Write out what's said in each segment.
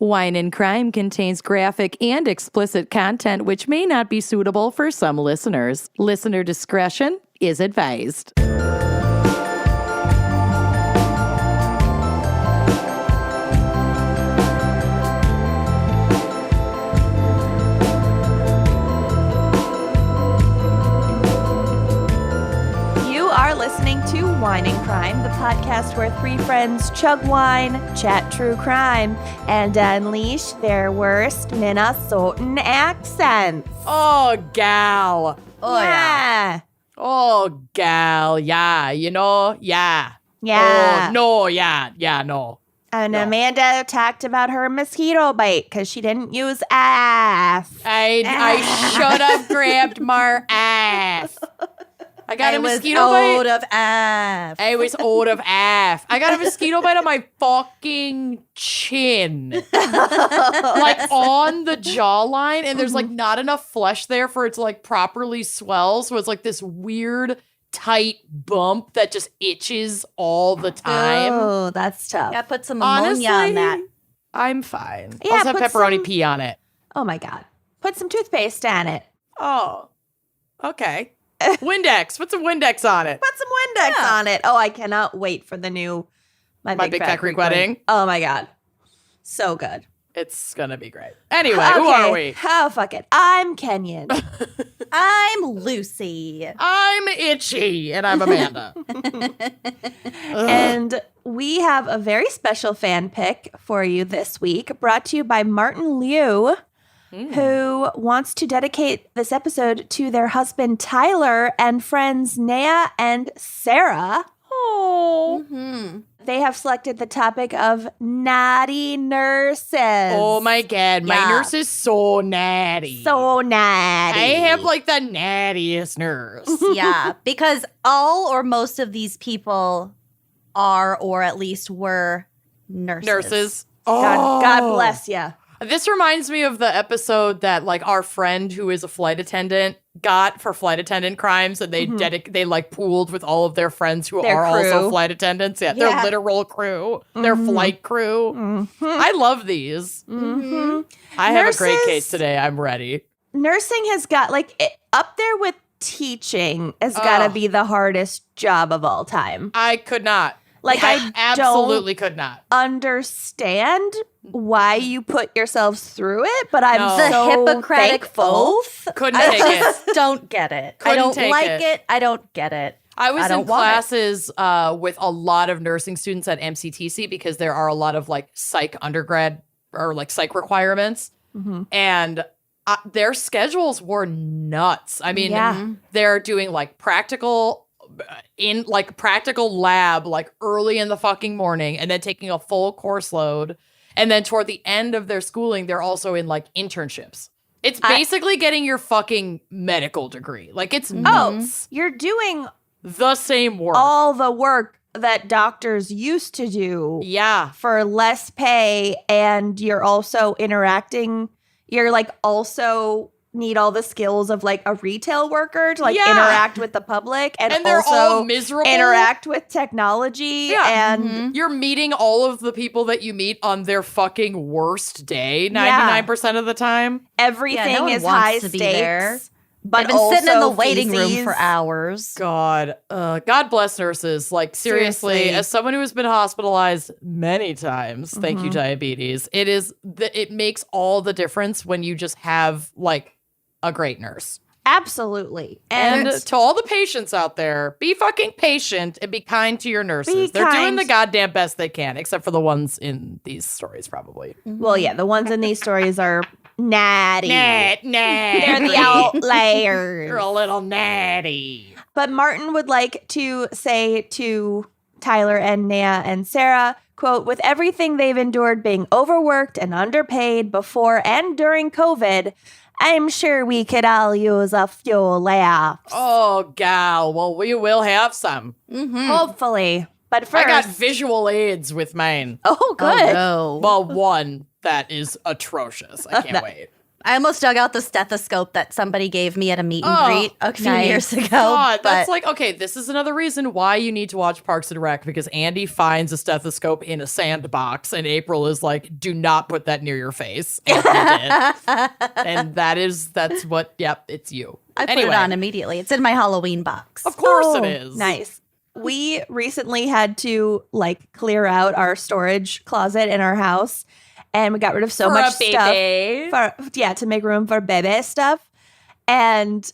Wine and Crime contains graphic and explicit content which may not be suitable for some listeners. Listener discretion is advised. Listening to Wine and Crime, the podcast where three friends chug wine, chat true crime, and unleash their worst Minnesotan accents. Oh, gal. Oh, yeah. Oh, gal. Yeah. You know? Yeah. Yeah. Oh, no. Yeah. Yeah. No. And No. Amanda talked about her mosquito bite because she didn't use ass. I should have grabbed my ass. I got a mosquito bite. Out of F. I was out of F. I got a mosquito bite on my fucking chin. Like on the jawline. And there's like not enough flesh there for it to like properly swell. So it's like this weird, tight bump that just itches all the time. Oh, that's tough. Yeah, put some ammonia on that. I'm fine. Yeah, Also have put pepperoni some- pea on it. Oh, my God. Put some toothpaste on it. Oh, okay. Windex. Put some Windex on it. Put some Windex on it. Oh, I cannot wait for the new My Big Fat Greek Wedding. Oh, my God. So good. It's going to be great. Anyway, who are we? Oh, fuck it. I'm Kenyan. I'm Lucy. I'm Itchy, and I'm Amanda. And we have a very special fan pick for you this week, brought to you by Martin Liu, who wants to dedicate this episode to their husband Tyler and friends Naya and Sarah. Oh. They have selected the topic of naughty nurses. Oh my God. My Yeah. nurse is so natty. So naughty. I have like the nattiest nurse. Yeah, because all or most of these people are, or at least were, nurses. God bless you. This reminds me of the episode that like our friend who is a flight attendant got for flight attendant crimes, and they they like pooled with all of their friends who Their are crew. also flight attendants. Yeah, their literal crew, their flight crew. I love these. I have a great Nurses- case today. I'm ready. Nursing has got up there with teaching has got to be the hardest job of all time. I could not. Like, I absolutely could not. Understand why you put yourselves through it, but I'm No. The so Hippocratic thankful. Oath? Couldn't I take it. just don't get it. I Couldn't don't take like it. it. I don't get it. I was I in don't want it. classes with a lot of nursing students at MCTC because there are a lot of like psych undergrad or like psych requirements. And their schedules were nuts. I mean, Yeah. they're doing like practical lab like early in the fucking morning and then taking a full course load. And then toward the end of their schooling, they're also in like internships. It's basically getting your fucking medical degree. Like it's nuts. You're doing The same work. all the work that doctors used to do Yeah. for less pay, and you're also interacting. You're like also need all the skills of like a retail worker to like Yeah. interact with the public and they're also all miserable. interact with technology. Yeah. And You're meeting all of the people that you meet on their fucking worst day 99% of the time. everything Yeah, no one is wants high to be stakes. there. But I've been sitting in the also waiting room feces. for hours. God bless nurses. Like seriously, Seriously. as someone who has been hospitalized many times, thank you diabetes. It makes all the difference when you just have like a great nurse. Absolutely. And to all the patients out there, be fucking patient and be kind to your nurses. Be They're doing kind. the goddamn best they can, except for the ones in these stories, probably. well, yeah, the ones in these stories are natty. Nah. They're the outliers. You're a little natty. But Martin would like to say to Tyler and Naya and Sarah, quote, with everything they've endured being overworked and underpaid before and during COVID, I'm sure we could all use a few laughs. Oh, gal. Well, we will have some. Hopefully. But first, I got visual aids with mine. oh, good. Oh, no. Well, one that is atrocious. I can't wait. I almost dug out the stethoscope that somebody gave me at a meet and greet a few years ago. God, but that's like, okay, this is another reason why you need to watch Parks and Rec, because Andy finds a stethoscope in a sandbox and April is like, do not put that near your face. And he did. And that's what, it's you. I put it on immediately. It's in my Halloween box. Of course it is. Nice. We recently had to like clear out our storage closet in our house, and we got rid of so much stuff to make room for baby stuff. And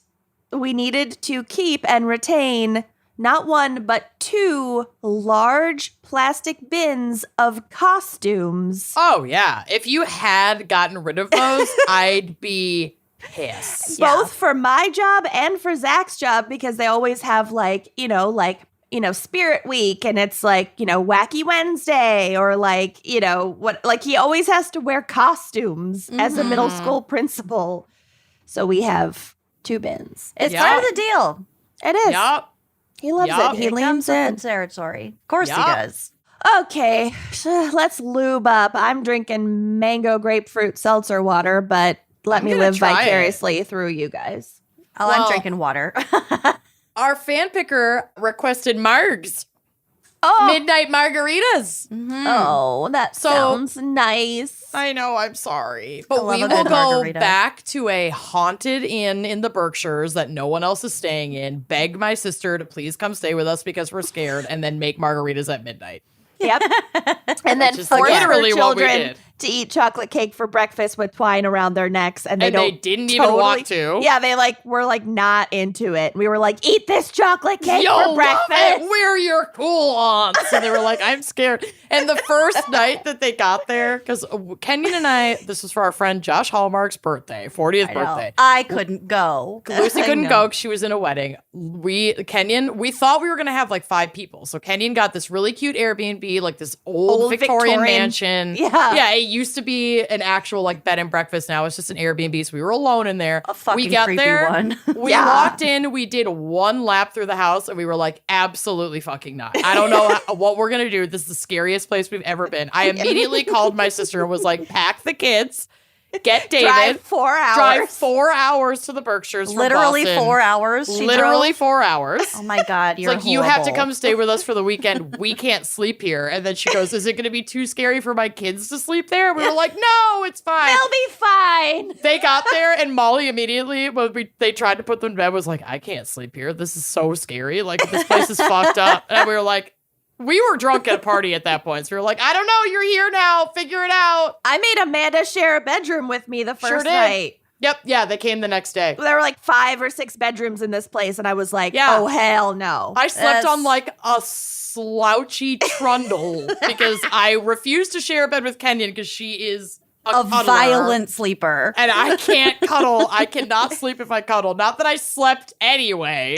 we needed to keep and retain not one, but 2 large plastic bins of costumes. Oh, yeah. If you had gotten rid of those, I'd be pissed. Both for my job and for Zach's job, because they always have Spirit Week, and it's like, Wacky Wednesday, or he always has to wear costumes as a middle school principal. So we have 2 bins. It's part of the deal. It is. Yup. He loves it. He leans in. Territory. Of course he does. Okay, let's lube up. I'm drinking mango grapefruit seltzer water, but let me live vicariously through you guys. I'm drinking water. Our fan picker requested margs. Oh. Midnight margaritas. Mm-hmm. Oh, that sounds nice. I know, I'm sorry. But we a will good go margarita. back to a haunted inn in the Berkshires that no one else is staying in, beg my sister to please come stay with us because we're scared, and then make margaritas at midnight. Yep. And then Which is force literally her what we children did. to eat chocolate cake for breakfast with twine around their necks, and they didn't even want to. Yeah, they were not into it. We were like, eat this chocolate cake for breakfast. Wear your cool on. So they were like, I'm scared. And the first night that they got there, because Kenyon and I, this was for our friend Josh Hallmark's birthday, 40th birthday. I couldn't go. Lucy couldn't go because she was in a wedding. We thought we were going to have like 5 people. So Kenyon got this really cute Airbnb, like this old Victorian mansion. Yeah. Yeah, it used to be an actual like bed and breakfast. Now it's just an Airbnb. So we were alone in there. A fucking we got creepy there. one. We walked in. We did 1 lap through the house and we were like, absolutely fucking not. I don't know what we're going to do. This is the scariest place we've ever been. I immediately called my sister and was like, pack the kids. Get David. Drive 4 hours. Drive 4 hours to the Berkshires from Literally Boston. 4 hours. Literally 4 hours. Oh my God, you're It's like, you have to horrible. come stay with us for the weekend. We can't sleep here. And then she goes, is it going to be too scary for my kids to sleep there? We were like, no, it's fine. They'll be fine. They got there and Molly immediately, when they tried to put them in bed, was like, I can't sleep here. This is so scary. Like, this place is fucked up. And we were like, we were drunk at a party at that point. So we were like, I don't know. You're here now. Figure it out. I made Amanda share a bedroom with me the Sure first did. night. Yep. Yeah. They came the next day. There were like 5 or 6 bedrooms in this place, and I was like, Yeah. oh, hell no. I slept Yes. on like a slouchy trundle because I refused to share a bed with Kenyon because she is a cuddler. violent sleeper. And I can't cuddle. I cannot sleep if I cuddle. Not that I slept anyway.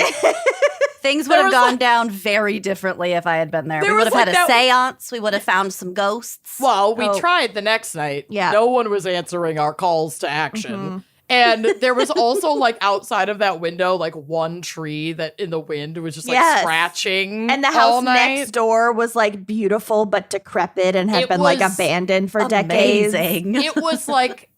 Things would There have was, gone like- down very differently if I had been there. There We would was, have like, had a that- seance. We would have found some ghosts. Well, we Oh. tried the next night. Yeah. No one was answering our calls to action. And there was also like outside of that window, like one tree that in the wind was just like Yes. scratching. And the all house night. next door was like beautiful but decrepit and had It been like was abandoned for decades. Amazing. It was like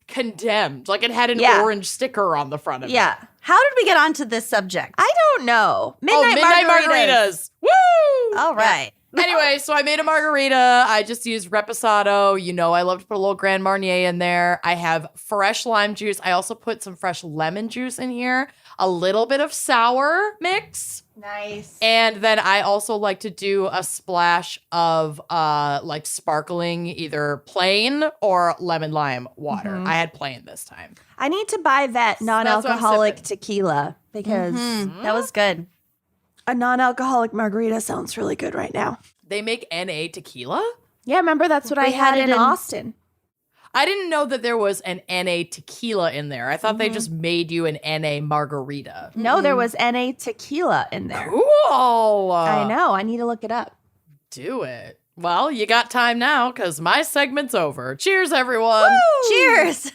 condemned. Like it had an Yeah. orange sticker on the front of it. Yeah. How did we get onto this subject? I don't know. Midnight Margaritas. Woo! All right. Anyway, so I made a margarita. I just used reposado. You know, I love to put a little Grand Marnier in there. I have fresh lime juice. I also put some fresh lemon juice in here, a little bit of sour mix. Nice. And then I also like to do a splash of like sparkling, either plain or lemon lime water. I had plain this time. I need to buy that what I'm non-alcoholic sipping. tequila because That was good. a non-alcoholic margarita sounds really good right now. They make NA tequila? Yeah, remember that's what I We had had it in in- Austin. I didn't know that there was an NA tequila in there. I thought they just made you an NA margarita. No, there was NA tequila in there. Cool. I know. I need to look it up. Do it. Well, you got time now because my segment's over. Cheers, everyone. Cheers.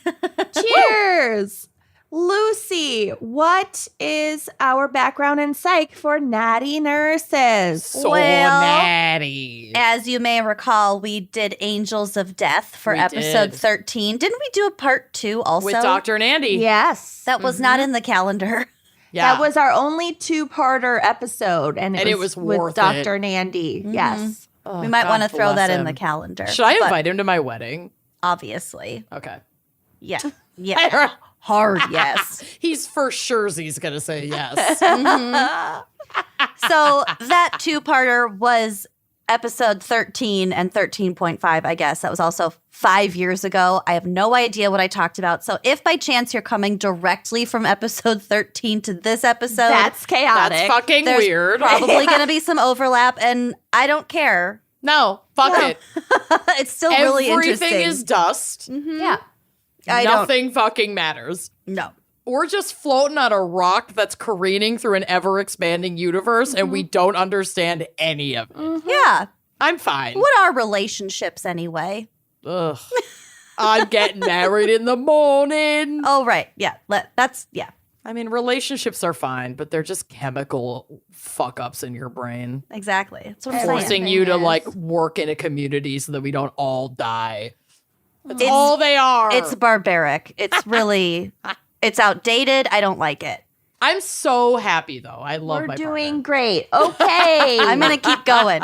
Cheers. Lucy, what is our background in psych for natty nurses? So Well, natty. As you may recall, we did Angels of Death for We episode did. 13. Didn't we do a part 2 also? With Dr. and Andy. Yes. That was not in the calendar. Yeah. That was our only 2-parter episode, and it was worth with Dr. Nandy. Yes. Oh, We might God want to throw bless that in him. the calendar. Should I but invite him to my wedding? Obviously. Okay. Yeah. Yeah. Hard yes. He's for sure he's going to say yes. So that 2-parter was episode 13 and 13.5, I guess. That was also 5 years ago. I have no idea what I talked about. So if by chance you're coming directly from episode 13 to this episode, That's chaotic. That's fucking there's weird. probably going to be some overlap, and I don't care. No, fuck it. It's still really interesting. Everything is dust. Yeah. Nothing fucking matters. No. We're just floating on a rock that's careening through an ever-expanding universe, and we don't understand any of it. Yeah. I'm fine. What are relationships anyway? Ugh. I'm getting married in the morning. Oh, right. Yeah. Yeah. I mean, relationships are fine, but they're just chemical fuck-ups in your brain. Exactly. That's what I'm saying. Forcing you to, is. like, work in a community so that we don't all die. That's It's- all they are. It's barbaric. It's really, it's outdated. I don't like it. I'm so happy, though. I love We're my doing great. Okay. I'm going to keep going.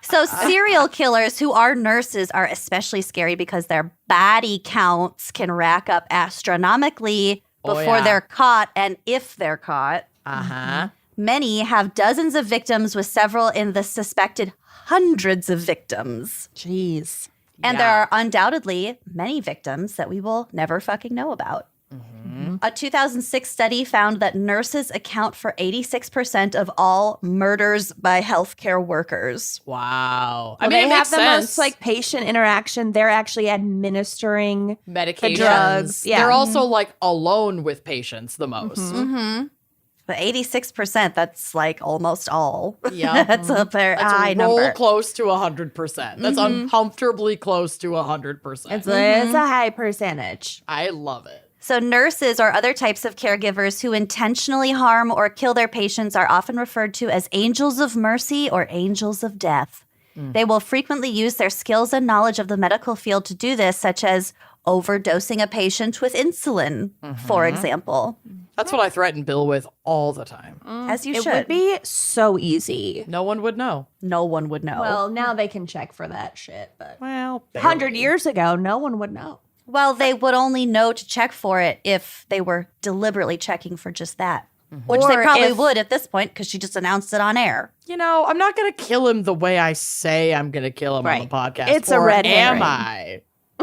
So serial killers who are nurses are especially scary because their body counts can rack up astronomically Oh, before yeah. they're caught, and if they're caught. Uh-huh. Many have dozens of victims, with several in the suspected hundreds of victims. Jeez. And Yeah. there are undoubtedly many victims that we will never fucking know about. A 2006 study found that nurses account for 86% of all murders by healthcare workers. Wow. Well, I mean, they it have makes the sense. most like patient interaction. They're actually administering Medications. drugs, yeah. They're also like alone with patients the most. But 86%, that's like almost all. Yeah. That's a very That's high a roll number. close to 100%. That's uncomfortably close to 100%. it's a high percentage. I love it. So nurses or other types of caregivers who intentionally harm or kill their patients are often referred to as angels of mercy or angels of death. They will frequently use their skills and knowledge of the medical field to do this, such as overdosing a patient with insulin, for example. That's what I threaten Bill with all the time. As you It should. would be so easy. No one would know. No one would know. Well, now they can check for that shit, but Well, 100 years ago, no one would know. Well, they would only know to check for it if they were deliberately checking for just that. Which they Or probably if- would at this point because she just announced it on air. You know, I'm not going to kill him the way I say I'm going to kill him on the Right. podcast. It's a or red am herring. I?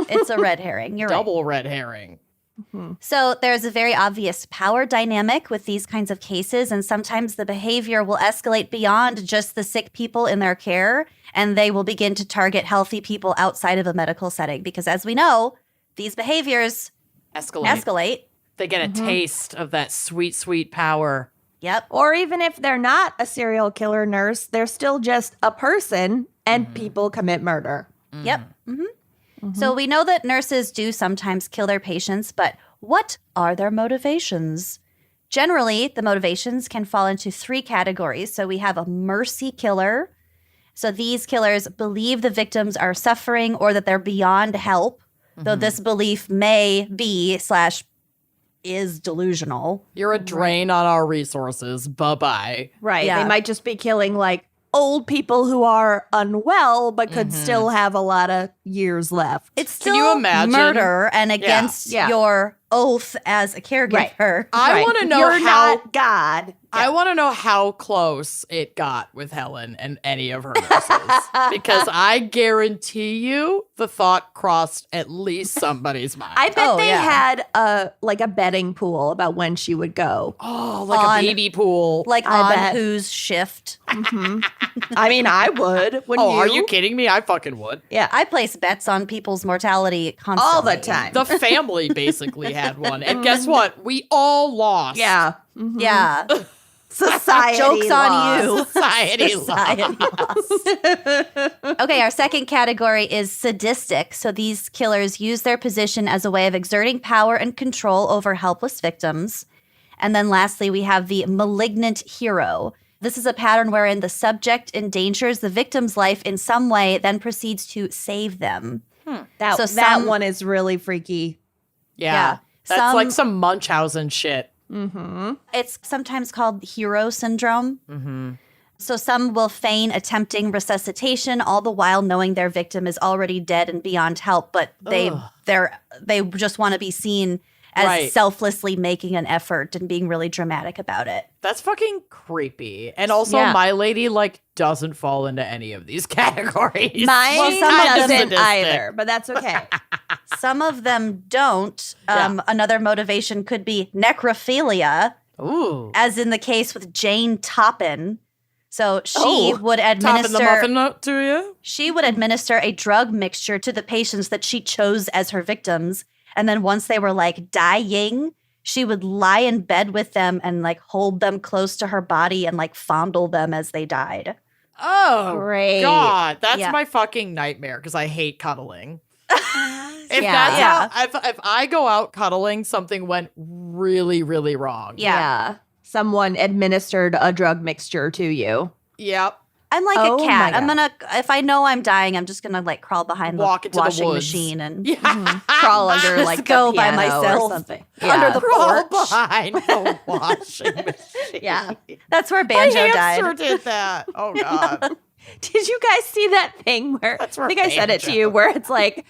It's a red herring. You're right. Double red herring. So there's a very obvious power dynamic with these kinds of cases, and sometimes the behavior will escalate beyond just the sick people in their care, and they will begin to target healthy people outside of a medical setting. Because as we know, these behaviors escalate. They get a taste of that sweet, sweet power. Yep. Or even if they're not a serial killer nurse, they're still just a person and people commit murder. Yep. So we know that nurses do sometimes kill their patients, but what are their motivations? Generally, the motivations can fall into 3 categories. So we have a mercy killer. So these killers believe the victims are suffering or that they're beyond help, though this belief may be / is delusional. You're a drain on our resources. Bye-bye. Right. Yeah. They might just be killing like old people who are unwell but could still have a lot of years left. It's Can still you imagine? murder and against Yeah. your oath as a caregiver. I Right. want to know You're how... not God. I want to know how close it got with Helen and any of her nurses. Because I guarantee you the thought crossed at least somebody's mind. I bet Oh, they yeah. had a betting pool about when she would go. oh, like On- a baby pool. Like I on bet. whose shift. I mean, I would. Wouldn't Oh, are you kidding me? I fucking would. Yeah. I place bets on people's mortality constantly. all the time. The family basically had one. And guess what? We all lost. yeah. Yeah. Society Joke's on lost. you. Society Society lost. Okay, our second category is sadistic. So these killers use their position as a way of exerting power and control over helpless victims. And then lastly, we have the malignant hero. This is a pattern wherein the subject endangers the victim's life in some way, then proceeds to save them. That one is really freaky. Yeah. That's like some Munchausen shit. It's sometimes called hero syndrome. So some will feign attempting resuscitation, all the while knowing their victim is already dead and beyond help, but they just want to be seen as selflessly making an effort and being really dramatic about it. That's fucking creepy. And also, my lady, like, doesn't fall into any of these categories. Mine doesn't sadistic. either, but that's okay. Some of them don't. Another motivation could be necrophilia, as in the case with Jane Toppin. So she would administer the muffin note to you? She would administer a drug mixture to the patients that she chose as her victims. And then once they were like dying, she would lie in bed with them and like hold them close to her body and like fondle them as they died. Oh, great. God. That's my fucking nightmare because I hate cuddling. If I go out cuddling, something went really, really wrong. Yeah. Someone administered a drug mixture to you. Yep. I'm like a cat. I'm gonna, if I know I'm dying, I'm just gonna like crawl behind the washing machine and crawl under like go the by piano myself or something. under the Crawl porch. behind the washing machine. Yeah, that's where Banjo My died. hamster did that. Oh God. Did you guys see that thing where I think I said it to you, where it's like,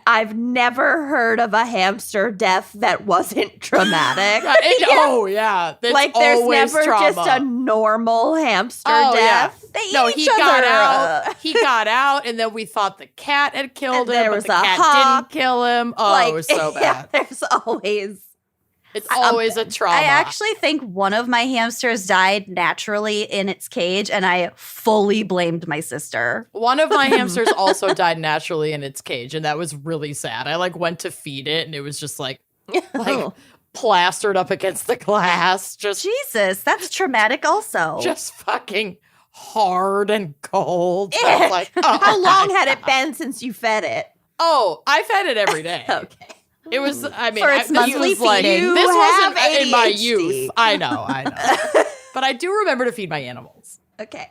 I've never heard of a hamster death that wasn't traumatic. Oh yeah, that's like there's always never trauma. just a normal hamster Oh, death. yeah. They No, eat he each got other. out. He got out, and then we thought the cat had killed And him, there but was the a cat hawk. didn't kill him. Oh, it was so bad. There's always. It's always a trauma. I actually think one of my hamsters died naturally in its cage, and I fully blamed my sister. One of my hamsters also died naturally in its cage, and that was really sad. I like went to feed it, and it was just like plastered up against the glass. Just Jesus, that's traumatic also. just fucking hard and cold. I was like, oh, How long had it been since you fed it? Oh, I fed it every day. Okay. It was, I mean, For its this monthly was like, feeding. this You wasn't have in my ADHD. youth. I know. But I do remember to feed my animals. Okay.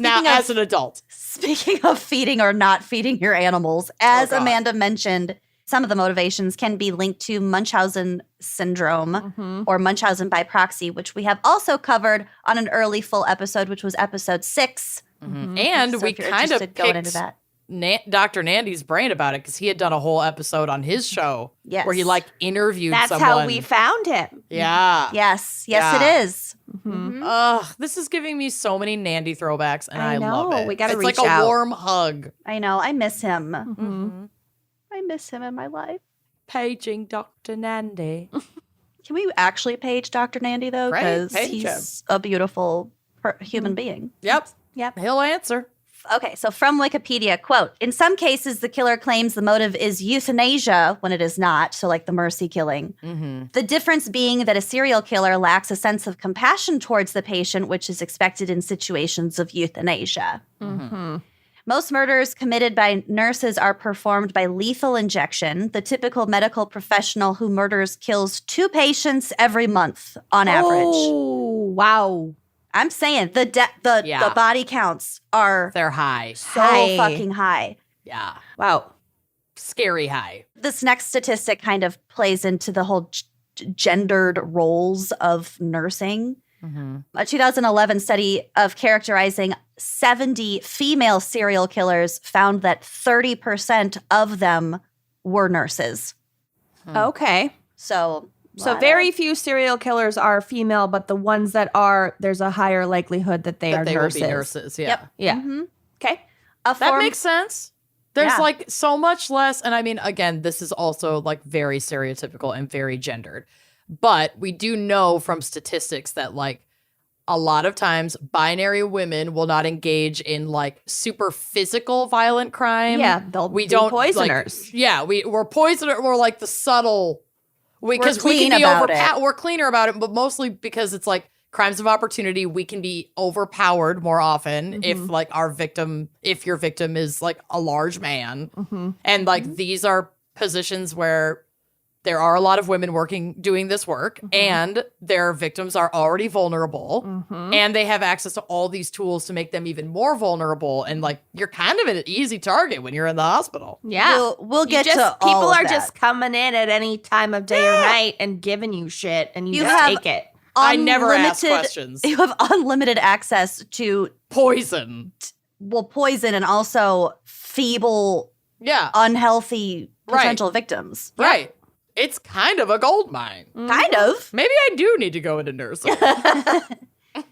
Now, as an adult. Speaking of feeding or not feeding your animals, as God. Amanda mentioned, some of the motivations can be linked to Munchausen syndrome or Munchausen by proxy, which we have also covered on an early full episode, which was episode 6. And So we if you're kind of interested, going into that. Dr. Nandy's brain about it because he had done a whole episode on his show where he like interviewed That's someone. how we found him. Yeah. Yes, Yeah. it is. Ugh, this is giving me so many Nandy throwbacks, and I love know. it. We gotta it's reach like a out. warm hug. I know. I miss him. Mm-hmm. I miss him in my life. Paging Dr. Nandy. Can we actually page Dr. Nandy, though? Right, Because page he's a beautiful human being. Yep. Yep. He'll answer. Okay, so from Wikipedia, quote, in some cases, the killer claims the motive is euthanasia when it is not, so like the mercy killing. The difference being that a serial killer lacks a sense of compassion towards the patient, which is expected in situations of euthanasia. Most murders committed by nurses are performed by lethal injection. The typical medical professional who murders kills 2 patients every month on average. Oh, wow. I'm saying the body counts are They're high. so High. fucking high. Yeah. Wow. Scary high. This next statistic kind of plays into the whole gendered roles of nursing. A 2011 study of characterizing 70 female serial killers found that 30% of them were nurses. Okay. So very few serial killers are female, but the ones that are, there's a higher likelihood that they are They nurses. will be nurses. Yeah. Yep. Yeah. Okay. That makes sense. There's Yeah. like so much less. And I mean, again, this is also like very stereotypical and very gendered. But we do know from statistics that like a lot of times binary women will not engage in like super physical violent crime. Yeah, they'll be poisoners. We're poisoner. We're like the subtle. Because we clean can be about it. We're cleaner about it, but mostly because it's like crimes of opportunity, we can be overpowered more often if like if your victim is like a large man. And like these are positions where there are a lot of women doing this work, and their victims are already vulnerable, and they have access to all these tools to make them even more vulnerable. And like, you're kind of an easy target when you're in the hospital. Yeah. We'll get to people all of are that. just coming in at any time of day or night and giving you shit, and you just have- take it. I never ask Unlimited- questions. You have unlimited access to Poison. poison and also feeble, Yeah. unhealthy Right. potential victims. Right. It's kind of a gold mine. Kind of. Maybe I do need to go into nursing.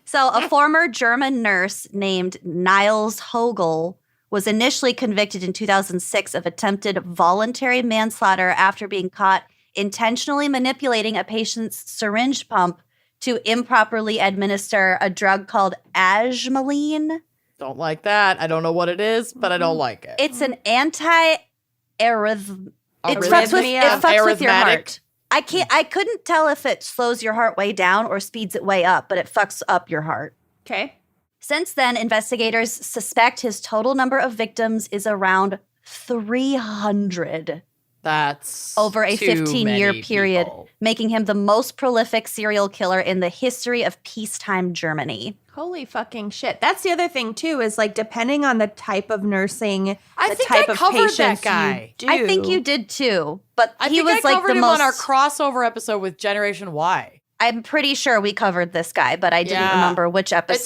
So, a former German nurse named Niels Hogel was initially convicted in 2006 of attempted voluntary manslaughter after being caught intentionally manipulating a patient's syringe pump to improperly administer a drug called ajmaline. Don't like that. I don't know what it is, but I don't like it. It's an anti-arrhythm. It fucks with your Arrhythmatic. heart. I couldn't tell if it slows your heart way down or speeds it way up, but it fucks up your heart. Okay. Since then, investigators suspect his total number of victims is around 300 That's over a too 15-year many period, people. making him the most prolific serial killer in the history of peacetime Germany. Holy fucking shit. That's the other thing, too, is like depending on the type of nursing, I the think type I of covered that patients guy. you do. I think you did too, but I he think was I like covered the him most. on our crossover episode with Generation Y. I'm pretty sure we covered this guy, but I didn't Yeah. remember which episode.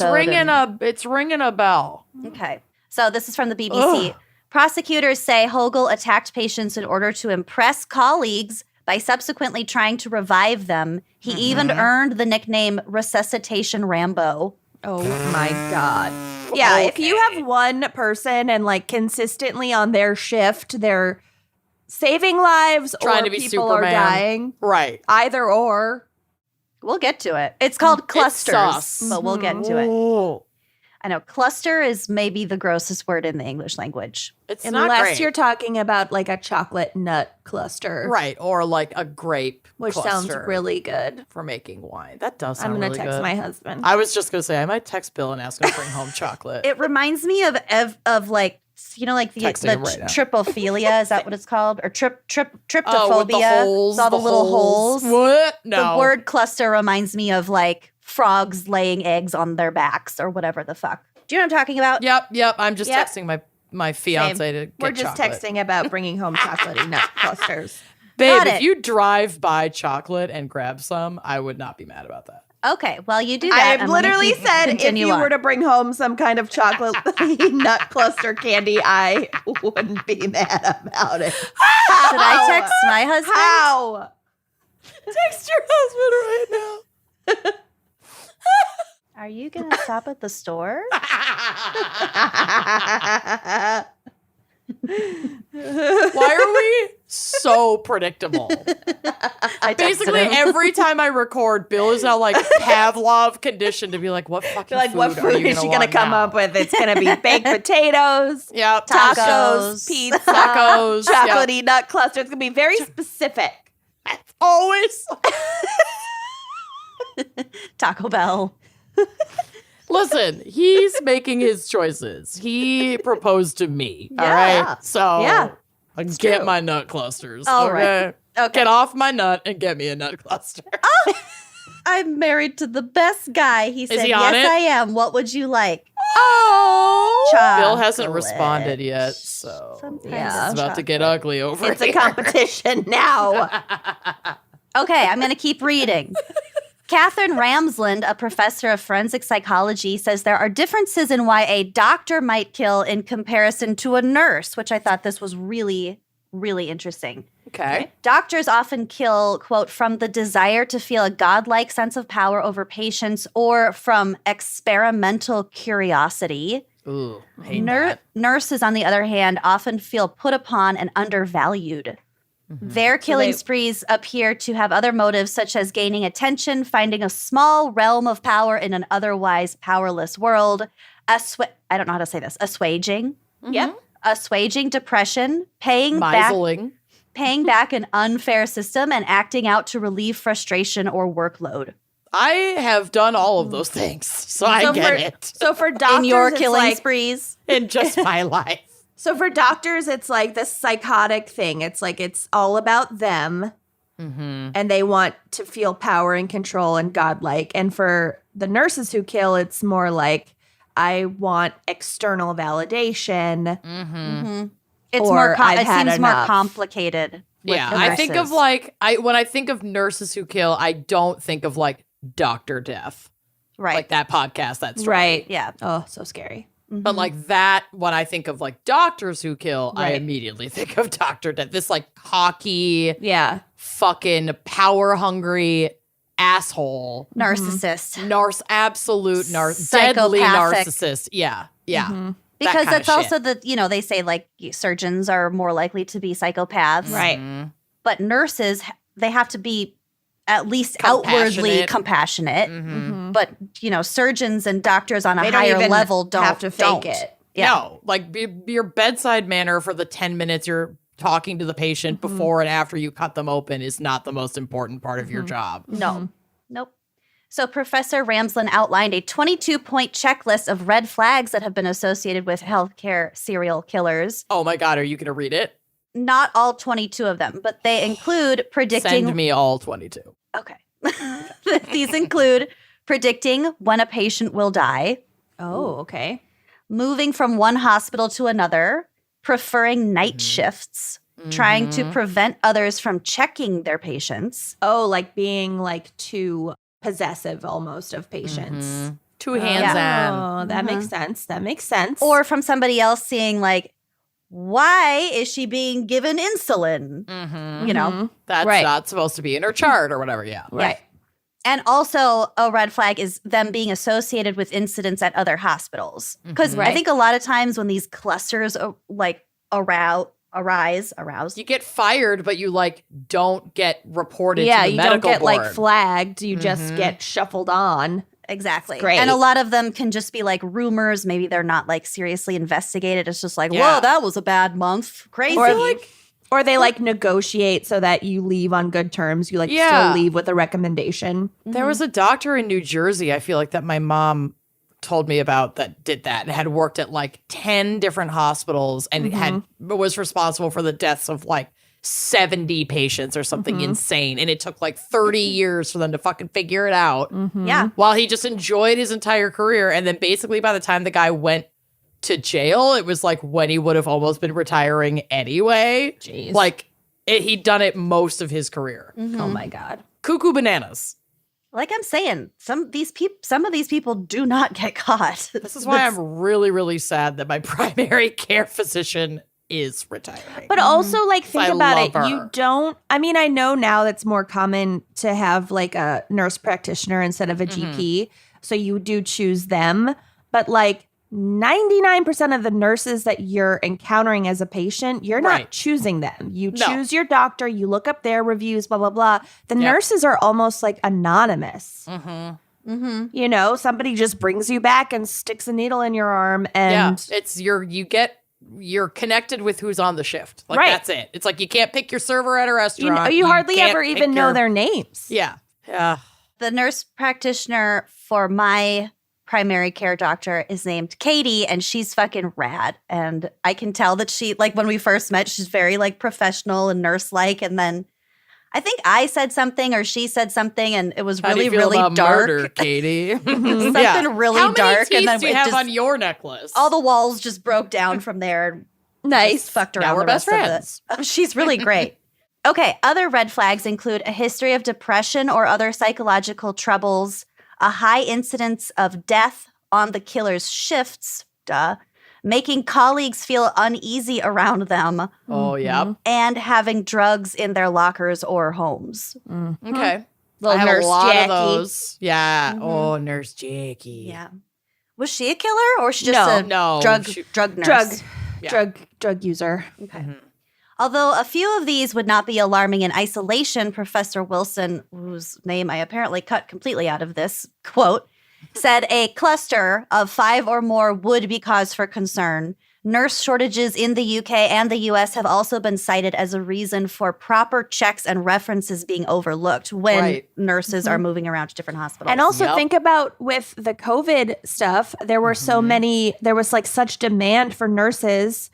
It's ringing a bell. Okay. So this is from the BBC. Prosecutors say Hogel attacked patients in order to impress colleagues by subsequently trying to revive them. He even earned the nickname Resuscitation Rambo. Oh my God. Yeah, if you have one person and like consistently on their shift, they're saving lives Trying or to be people Superman. are dying, Right. either or. We'll get to it. It's called clusters, sus. but we'll get to it. Ooh. I know cluster is maybe the grossest word in the English language. It's not Unless great. you're talking about like a chocolate nut cluster. Right, or like a grape Which sounds cluster really good. for making wine. That does sound I'm going to really text good. my husband. I was just going to say, I might text Bill and ask him to bring home chocolate. It reminds me of like, you know, like the Texting him right now. tripophilia. Is that what it's called? Or tryptophobia? Oh, with the holes. It's all the little holes. What? No. The word cluster reminds me of like frogs laying eggs on their backs or whatever the fuck. Do you know what I'm talking about? Yep. I'm just Yep. texting my fiance to get We're just chocolate. texting about bringing home chocolatey nut clusters. Babe, Got if it. you drive by chocolate and grab some, I would not be mad about that. Okay, well, you do that. I've I'm gonna literally said if continue you on. were to bring home some kind of chocolate nut cluster candy, I wouldn't be mad about it. Should I text my husband? How? Text your husband right now. Are you going to stop at the store? Why are we so predictable? I texted Basically, him. every time I record, Bill is now like Pavlov conditioned to be like, what fucking Like, food what are food you is she gonna going to come want up with? It's going to be baked potatoes, Yep. tacos, Tacos. pizza, Tacos, yep. chocolatey nut cluster. It's going to be very specific. Always. Taco Bell. Listen, he's making his choices. He proposed to me. All Yeah. right. So Yeah. get true. my nut clusters. All okay? right. Okay. Get off my nut and get me a nut cluster. I'm married to the best guy. He said, he on yes, it? I am. What would you like? Oh. Chocolate. Bill hasn't responded yet, so Sometimes Yeah. it's about to get ugly over It's a here. competition now. Okay, I'm going to keep reading. Catherine Ramsland, a professor of forensic psychology, says there are differences in why a doctor might kill in comparison to a nurse, which I thought this was really, really interesting. Okay. Doctors often kill, quote, from the desire to feel a godlike sense of power over patients or from experimental curiosity. Ooh, hate that. Nurses, on the other hand, often feel put upon and undervalued. Their killing sprees appear to have other motives, such as gaining attention, finding a small realm of power in an otherwise powerless world, I don't know how to say this, assuaging. Yep. Assuaging depression, paying back an unfair system, and acting out to relieve frustration or workload. I have done all of those things, so I get it. So for doctors, In your it's killing like, sprees. In just my life. So for doctors, it's like this psychotic thing. It's like it's all about them, and they want to feel power and control and godlike. And for the nurses who kill, it's more like I want external validation. It's Or more. I've It had seems more enough. complicated. With Yeah, the I think of nurses. like when I think of nurses who kill, I don't think of like Dr. Death, right. like that podcast. That's Right. Yeah. Oh, so scary. But like that, when I think of like doctors who kill, I Right. immediately think of Dr. Death. This like cocky, Yeah. fucking power hungry asshole. Narcissist. Absolute deadly Psychopathic. narcissist. Yeah. Yeah. Because kinda that's also shit. they say like surgeons are more likely to be psychopaths. Right. But nurses, they have to be at least outwardly Compassionate. compassionate. But, surgeons and doctors on a They don't higher even level don't have to fake it. Yeah. No, like your bedside manner for the 10 minutes you're talking to the patient before and after you cut them open is not the most important part of your job. No. Nope. So Professor Ramsland outlined a 22-point checklist of red flags that have been associated with healthcare serial killers. Oh my God, are you going to read it? Not all 22 of them, but they include predicting. Send me all 22. Okay. These include predicting when a patient will die, Oh, okay. moving from one hospital to another, preferring night shifts, trying to prevent others from checking their patients. Oh, like being like too possessive almost of patients. Two hands on. Oh, that makes sense. That makes sense. Or from somebody else seeing like, why is she being given insulin? That's Right. not supposed to be in her chart or whatever. Yeah. right. And also a red flag is them being associated with incidents at other hospitals. Because I Right. think a lot of times when these clusters arise, You get fired, but you like don't get reported Yeah, to the you don't medical get board. like flagged. You just get shuffled on. exactly. Great. And a lot of them can just be like rumors. Maybe they're not like seriously investigated. It's just like, Yeah. whoa, that was a bad month. Crazy. Or they like negotiate so that you leave on good terms. You like Yeah. still leave with a recommendation. There was a doctor in New Jersey, I feel like, that my mom told me about that did that and had worked at like 10 different hospitals and was responsible for the deaths of like 70 patients or something insane. And it took like 30 years for them to fucking figure it out Yeah. while he just enjoyed his entire career. And then basically by the time the guy went to jail, it was like when he would have almost been retiring anyway. Jeez. Like he'd done it most of his career. Oh my God. Cuckoo bananas. Like I'm saying, some of these people do not get caught. This is why I'm really, really sad that my primary care physician is retiring. But also, like, think I about it. love her. You don't, I mean, I know now that's more common to have like a nurse practitioner instead of a GP. So you do choose them. But like 99% of the nurses that you're encountering as a patient, you're not Right. choosing them. You No. choose your doctor, you look up their reviews, blah, blah, blah. The Yep. nurses are almost like anonymous. You know, somebody just brings you back and sticks a needle in your arm and yeah, it's you're connected with who's on the shift. Like Right. that's it. It's like you can't pick your server at a you, restaurant. you hardly can't ever pick even know your- their names. Yeah. Yeah. The nurse practitioner for my primary care doctor is named Katie, and she's fucking rad. And I can tell that she, like, when we first met, she's very like professional and nurse-like. And then I think I said something or she said something, and it was How do really, you feel really about dark. murder, Katie? Something Yeah. really How many dark, teeth and then do you it have just- on your necklace? All the walls just broke down from there. And Nice. just fucked around. Now we're the best rest of friends. the- She's really great. Okay, other red flags include a history of depression or other psychological troubles, a high incidence of death on the killer's shifts, making colleagues feel uneasy around them, Oh, yeah. and having drugs in their lockers or homes. Okay. Little I have Nurse a lot Jackie. of those. Yeah. Oh, Nurse Jackie. Yeah. Was she a killer or was she just No, a no, drug she- nurse? Drug user. Okay. Although a few of these would not be alarming in isolation, Professor Wilson, whose name I apparently cut completely out of this quote, said a cluster of 5 or more would be cause for concern. Nurse shortages in the UK and the US have also been cited as a reason for proper checks and references being overlooked when nurses are moving around to different hospitals. And also think about with the COVID stuff, there were so many, there was like such demand for nurses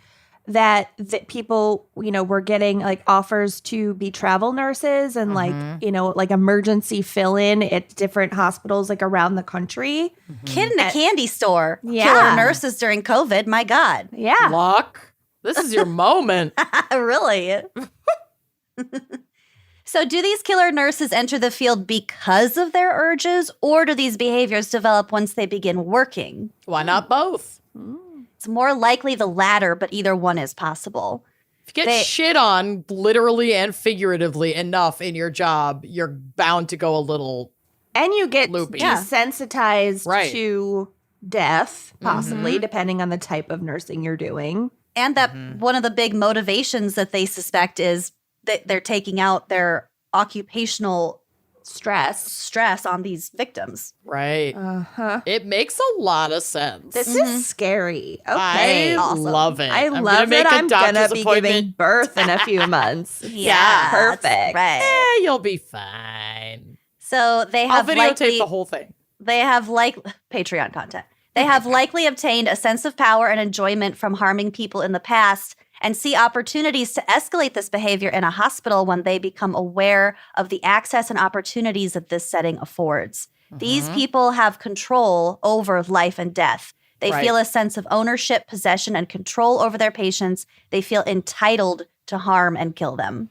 that people, were getting like offers to be travel nurses and like emergency fill in at different hospitals like around the country. Kid in a candy store. Yeah. Killer nurses during COVID. My God. Yeah. Luck. This is your moment. Really? So do these killer nurses enter the field because of their urges, or do these behaviors develop once they begin working? Why not both? It's more likely the latter, but either one is possible. If you get shit on literally and figuratively enough in your job, you're bound to go a little And you get loopy. desensitized to death, possibly, depending on the type of nursing you're doing. And that one of the big motivations that they suspect is that they're taking out their occupational stress on these victims. Right. It makes a lot of sense. This is scary. Okay. I love it. I I'm love gonna make that a I'm going to doctor's be appointment. giving birth in a few months. Yeah, Perfect. that's right. You'll be fine. So they I'll have videotape the whole thing. They have Patreon content. They have likely obtained a sense of power and enjoyment from harming people in the past and see opportunities to escalate this behavior in a hospital when they become aware of the access and opportunities that this setting affords. These people have control over life and death. They feel a sense of ownership, possession, and control over their patients. They feel entitled to harm and kill them.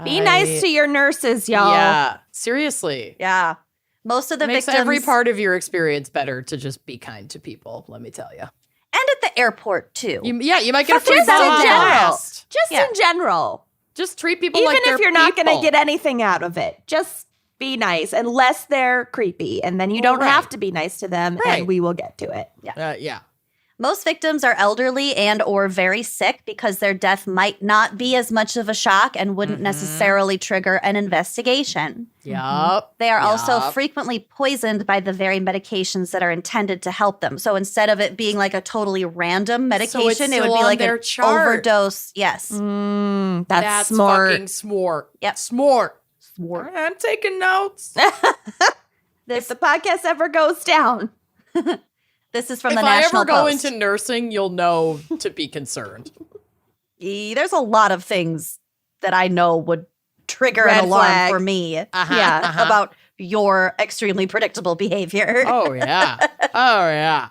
Be nice to your nurses, y'all. Yeah, seriously. Yeah. Most of the Makes victims... every part of your experience better to just be kind to people, let me tell you. And at the airport, too. You might get a free Just in Baja general. Blast. Just in general. Just treat people Even like they're if you're not going people. to get anything out of it, just be nice unless they're creepy. And then you don't have to be nice to them, and we will get to it. Yeah. Most victims are elderly and or very sick because their death might not be as much of a shock and wouldn't necessarily trigger an investigation. Yup. They are also frequently poisoned by the very medications that are intended to help them. So instead of it being like a totally random medication, it would be like an overdose. Yes. That's smart. Fucking smart. Yep. Smart. I'm taking notes. If the podcast ever goes down. This is from If the I National ever go Post. into nursing, you'll know to be concerned. There's a lot of things that I know would trigger Red an alarm flag. for me Yeah. about your extremely predictable behavior. Oh, yeah. Oh, yeah.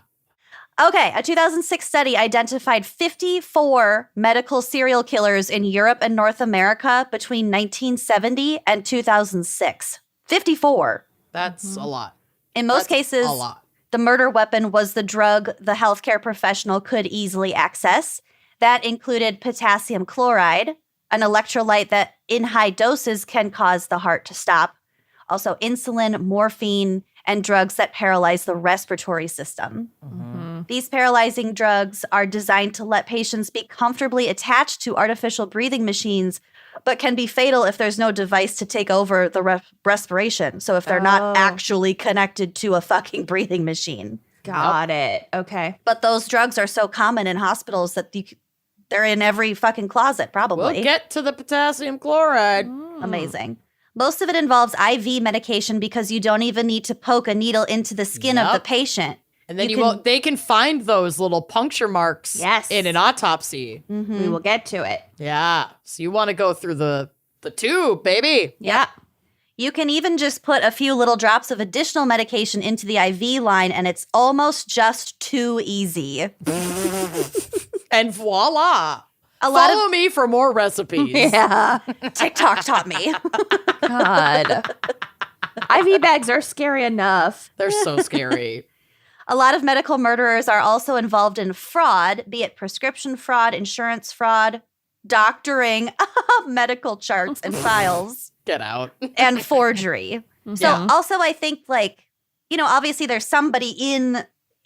Okay, a 2006 study identified 54 medical serial killers in Europe and North America between 1970 and 2006. 54. That's a lot. In most cases, A lot. the murder weapon was the drug the healthcare professional could easily access. That included potassium chloride, an electrolyte that in high doses can cause the heart to stop. Also insulin, morphine, and drugs that paralyze the respiratory system. These paralyzing drugs are designed to let patients be comfortably attached to artificial breathing machines, but can be fatal if there's no device to take over the respiration. So if they're not actually connected to a fucking breathing machine. Got it. Okay. But those drugs are so common in hospitals that they're in every fucking closet, probably. We'll get to the potassium chloride. Amazing. Most of it involves IV medication because you don't even need to poke a needle into the skin of the patient. And then they can find those little puncture marks in an autopsy. We will get to it. Yeah. So you want to go through the tube, baby. Yeah. You can even just put a few little drops of additional medication into the IV line, and it's almost just too easy. And voila. Follow me for more recipes. Yeah. TikTok taught me. God. IV bags are scary enough. They're so scary. A lot of medical murderers are also involved in fraud, be it prescription fraud, insurance fraud, doctoring medical charts and files, Get out. and forgery. So also I think obviously there's somebody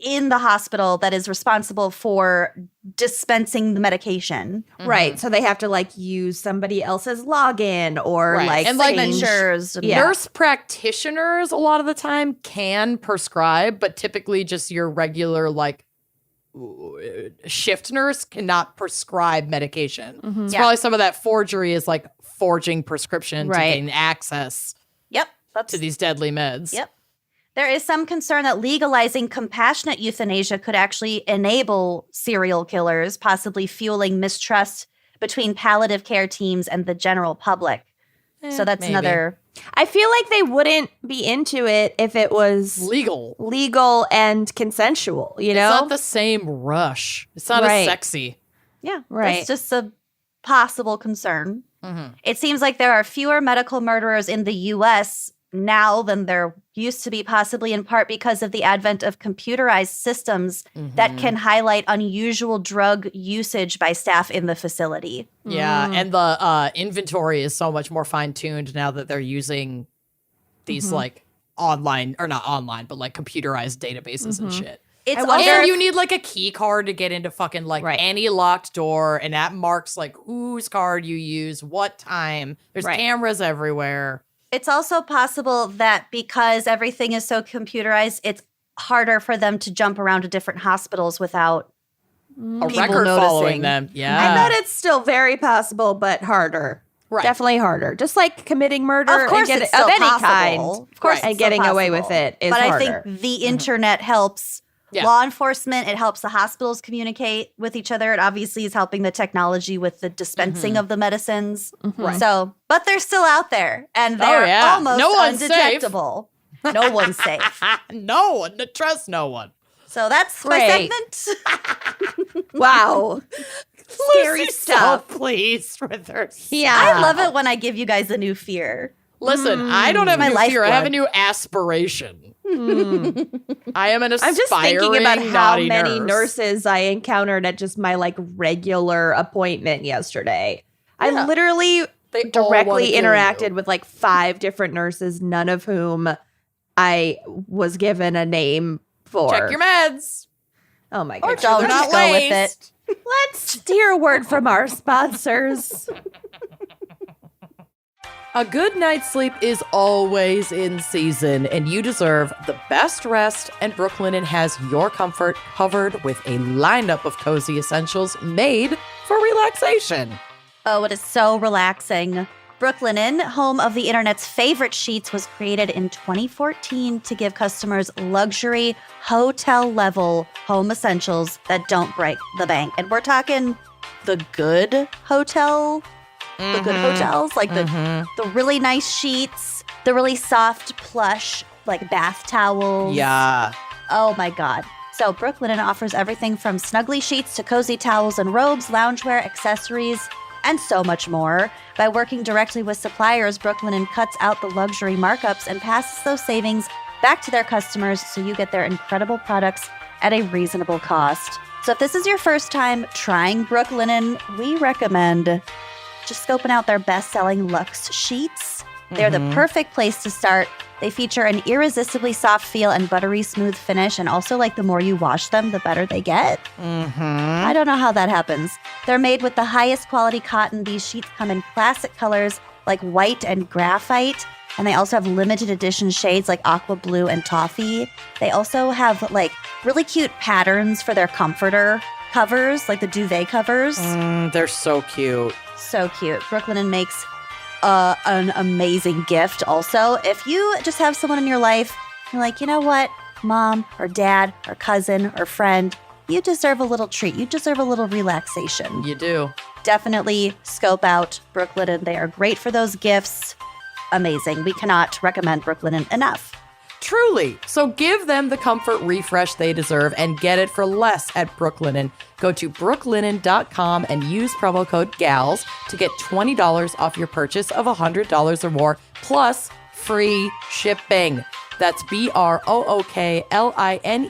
in the hospital that is responsible for dispensing the medication. Right. So they have to use somebody else's login or And, Signatures. Nurse practitioners a lot of the time can prescribe, but typically just your regular shift nurse cannot prescribe medication. It's Yeah. probably some of that forgery is like forging prescription Right. to gain access Yep. That's, to these deadly meds. Yep. There is some concern that legalizing compassionate euthanasia could actually enable serial killers, possibly fueling mistrust between palliative care teams and the general public. So that's maybe. another. I feel like they wouldn't be into it if it was Legal. and consensual, you know? It's not the same rush. It's not Right. as sexy. Yeah. Right. That's just a possible concern. Mhm. It seems like there are fewer medical murderers in the U.S. now than there used to be, possibly in part because of the advent of computerized systems that can highlight unusual drug usage by staff in the facility. Yeah, and the inventory is so much more fine-tuned now that they're using these like online, or not online, but like computerized databases and shit. It's I wonder And if- you need like a key card to get into fucking like Right. any locked door, and that marks like whose card you use, what time. There's Right. cameras everywhere. It's also possible that because everything is so computerized, it's harder for them to jump around to different hospitals without A people record noticing. following them. Yeah. I bet it's still very possible, but harder. Right. Definitely harder. Just like committing murder Of course, and it's still of any possible. kind. Of course, Right. And it's still getting away with possible. it is but harder. I think the internet helps Yeah. law enforcement. It helps the hospitals communicate with each other. It obviously is helping the technology with the dispensing of the medicines. Right. So, but they're still out there, and they're yeah. almost No one's safe. undetectable. No one's safe. No one. Trust no one. So that's Great. my segment. Wow. Scary Lucy's stuff. So pleased with her. Yeah. I love it when I give you guys a new fear. Listen, I don't have a My new fear. I have a lifeblood. new aspiration. I am an aspiring I'm just thinking about how naughty many nurse. nurses I encountered at just my like regular appointment yesterday. I Yeah. literally They all wanna directly kill interacted you. with like 5 different nurses, none of whom I was given a name for. Check your meds. Oh my Or goodness. Don't they're not just go with laced. it. Let's hear a word from our sponsors. A good night's sleep is always in season, and you deserve the best rest, and Brooklinen has your comfort covered with a lineup of cozy essentials made for relaxation. Oh, it is so relaxing. Brooklinen, home of the internet's favorite sheets, was created in 2014 to give customers luxury, hotel-level home essentials that don't break the bank. And we're talking the good hotel, the good hotels, like the really nice sheets, the really soft plush, like bath towels. Yeah. Oh my God. So Brooklinen offers everything from snuggly sheets to cozy towels and robes, loungewear, accessories, and so much more. By working directly with suppliers, Brooklinen cuts out the luxury markups and passes those savings back to their customers so you get their incredible products at a reasonable cost. So if this is your first time trying Brooklinen, we recommend just scoping out their best-selling Luxe sheets. They're the perfect place to start. They feature an irresistibly soft feel and buttery smooth finish, and also like the more you wash them, the better they get. I don't know how that happens. They're made with the highest quality cotton. These sheets come in classic colors like white and graphite, and they also have limited edition shades like aqua blue and toffee. They also have like really cute patterns for their comforter covers, like the duvet covers. They're so cute. So cute. Brooklinen makes an amazing gift also. If you just have someone in your life, you're like, you know what, mom or dad or cousin or friend, you deserve a little treat. You deserve a little relaxation. You do. Definitely scope out Brooklinen. They are great for those gifts. Amazing. We cannot recommend Brooklinen enough. Truly. So give them the comfort refresh they deserve and get it for less at Brooklinen. Go to brooklinen.com and use promo code GALS to get $20 off your purchase of $100 or more, plus free shipping. That's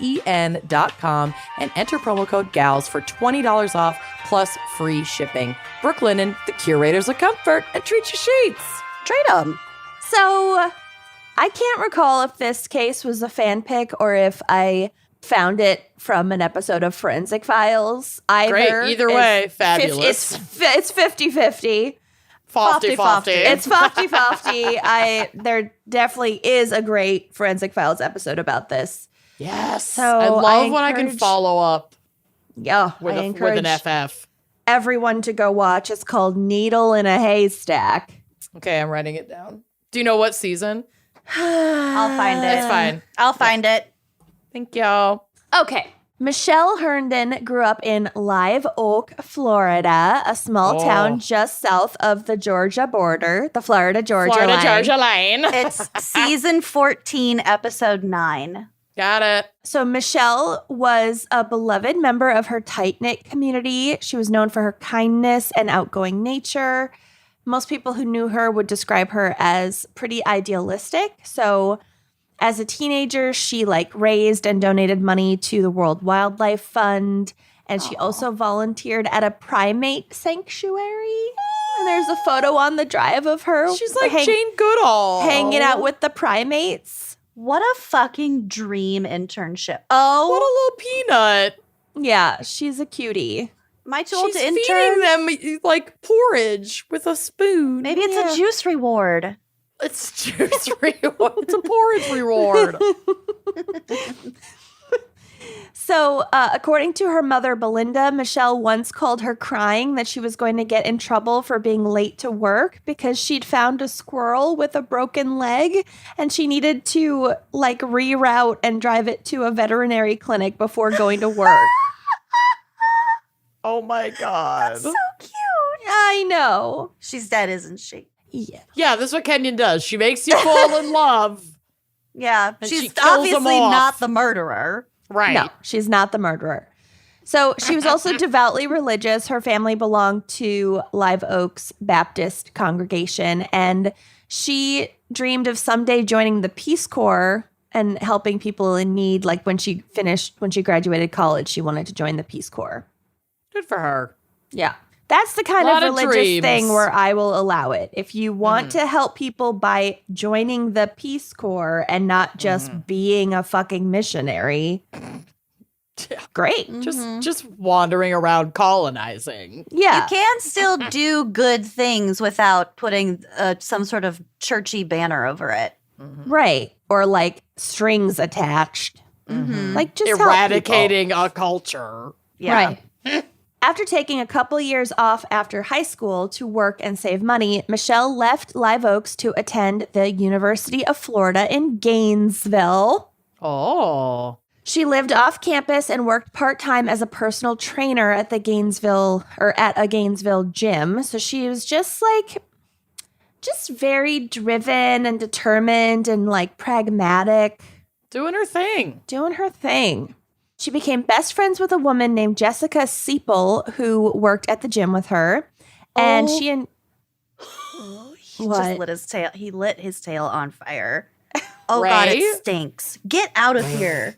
BROOKLINEN.com and enter promo code GALS for $20 off plus free shipping. Brooklinen, the curators of comfort, and treat your sheets. Trade them. So I can't recall if this case was a fan pick or if I found it from an episode of Forensic Files. Either way, fabulous. It's 50-50. Fofty. It's 50-50. There definitely is a great Forensic Files episode about this. Yes. So I love when I can encourage- follow up Yeah, with I with encourage an FF. everyone to go watch. It's called Needle in a Haystack. Okay, I'm writing it down. Do you know what season? I'll find it. It's fine. I'll find it. Thank you. Okay. Michelle Herndon grew up in Live Oak, Florida, a small town just south of the Georgia border, the Florida-Georgia line. Georgia line. It's season 14, episode 9. Got it. So Michelle was a beloved member of her tight-knit community. She was known for her kindness and outgoing nature. Most people who knew her would describe her as pretty idealistic. So as a teenager, she raised and donated money to the World Wildlife Fund. And she also volunteered at a primate sanctuary. And there's a photo on the drive of her. She's like Jane Goodall. Hanging out with the primates. What a fucking dream internship. Oh, What a little peanut. yeah, she's a cutie. My tool She's to intern. feeding them like porridge with a spoon. Maybe it's a juice reward. It's juice reward. It's a porridge reward. So, according to her mother, Belinda, Michelle once called her crying that she was going to get in trouble for being late to work because she'd found a squirrel with a broken leg and she needed to reroute and drive it to a veterinary clinic before going to work. Oh my God. So cute. I know. She's dead, isn't she? Yeah. Yeah, this is what Kenyon does. She makes you fall in love. Yeah. And she She's kills 'em obviously off. not the murderer. Right. No, she's not the murderer. So she was also devoutly religious. Her family belonged to Live Oak's Baptist congregation, and she dreamed of someday joining the Peace Corps and helping people in need. Like when she graduated college, she wanted to join the Peace Corps. Good for her. Yeah. That's the kind Lot of of religious dreams. thing where I will allow it. If you want to help people by joining the Peace Corps and not just being a fucking missionary, Yeah. great. Just wandering around colonizing. Yeah. You can still do good things without putting some sort of churchy banner over it. Right. Or strings attached. Just help Eradicating a culture. Yeah. Right. After taking a couple years off after high school to work and save money, Michelle left Live Oaks to attend the University of Florida in Gainesville. Oh. She lived off campus and worked part-time as a personal trainer at a Gainesville gym. So she was just very driven and determined and pragmatic, Doing her thing. doing her thing. She became best friends with a woman named Jessica Seipel who worked at the gym with her. And she and He What? just lit his tail. He lit his tail on fire. Oh God, Right? it stinks. Get out of here.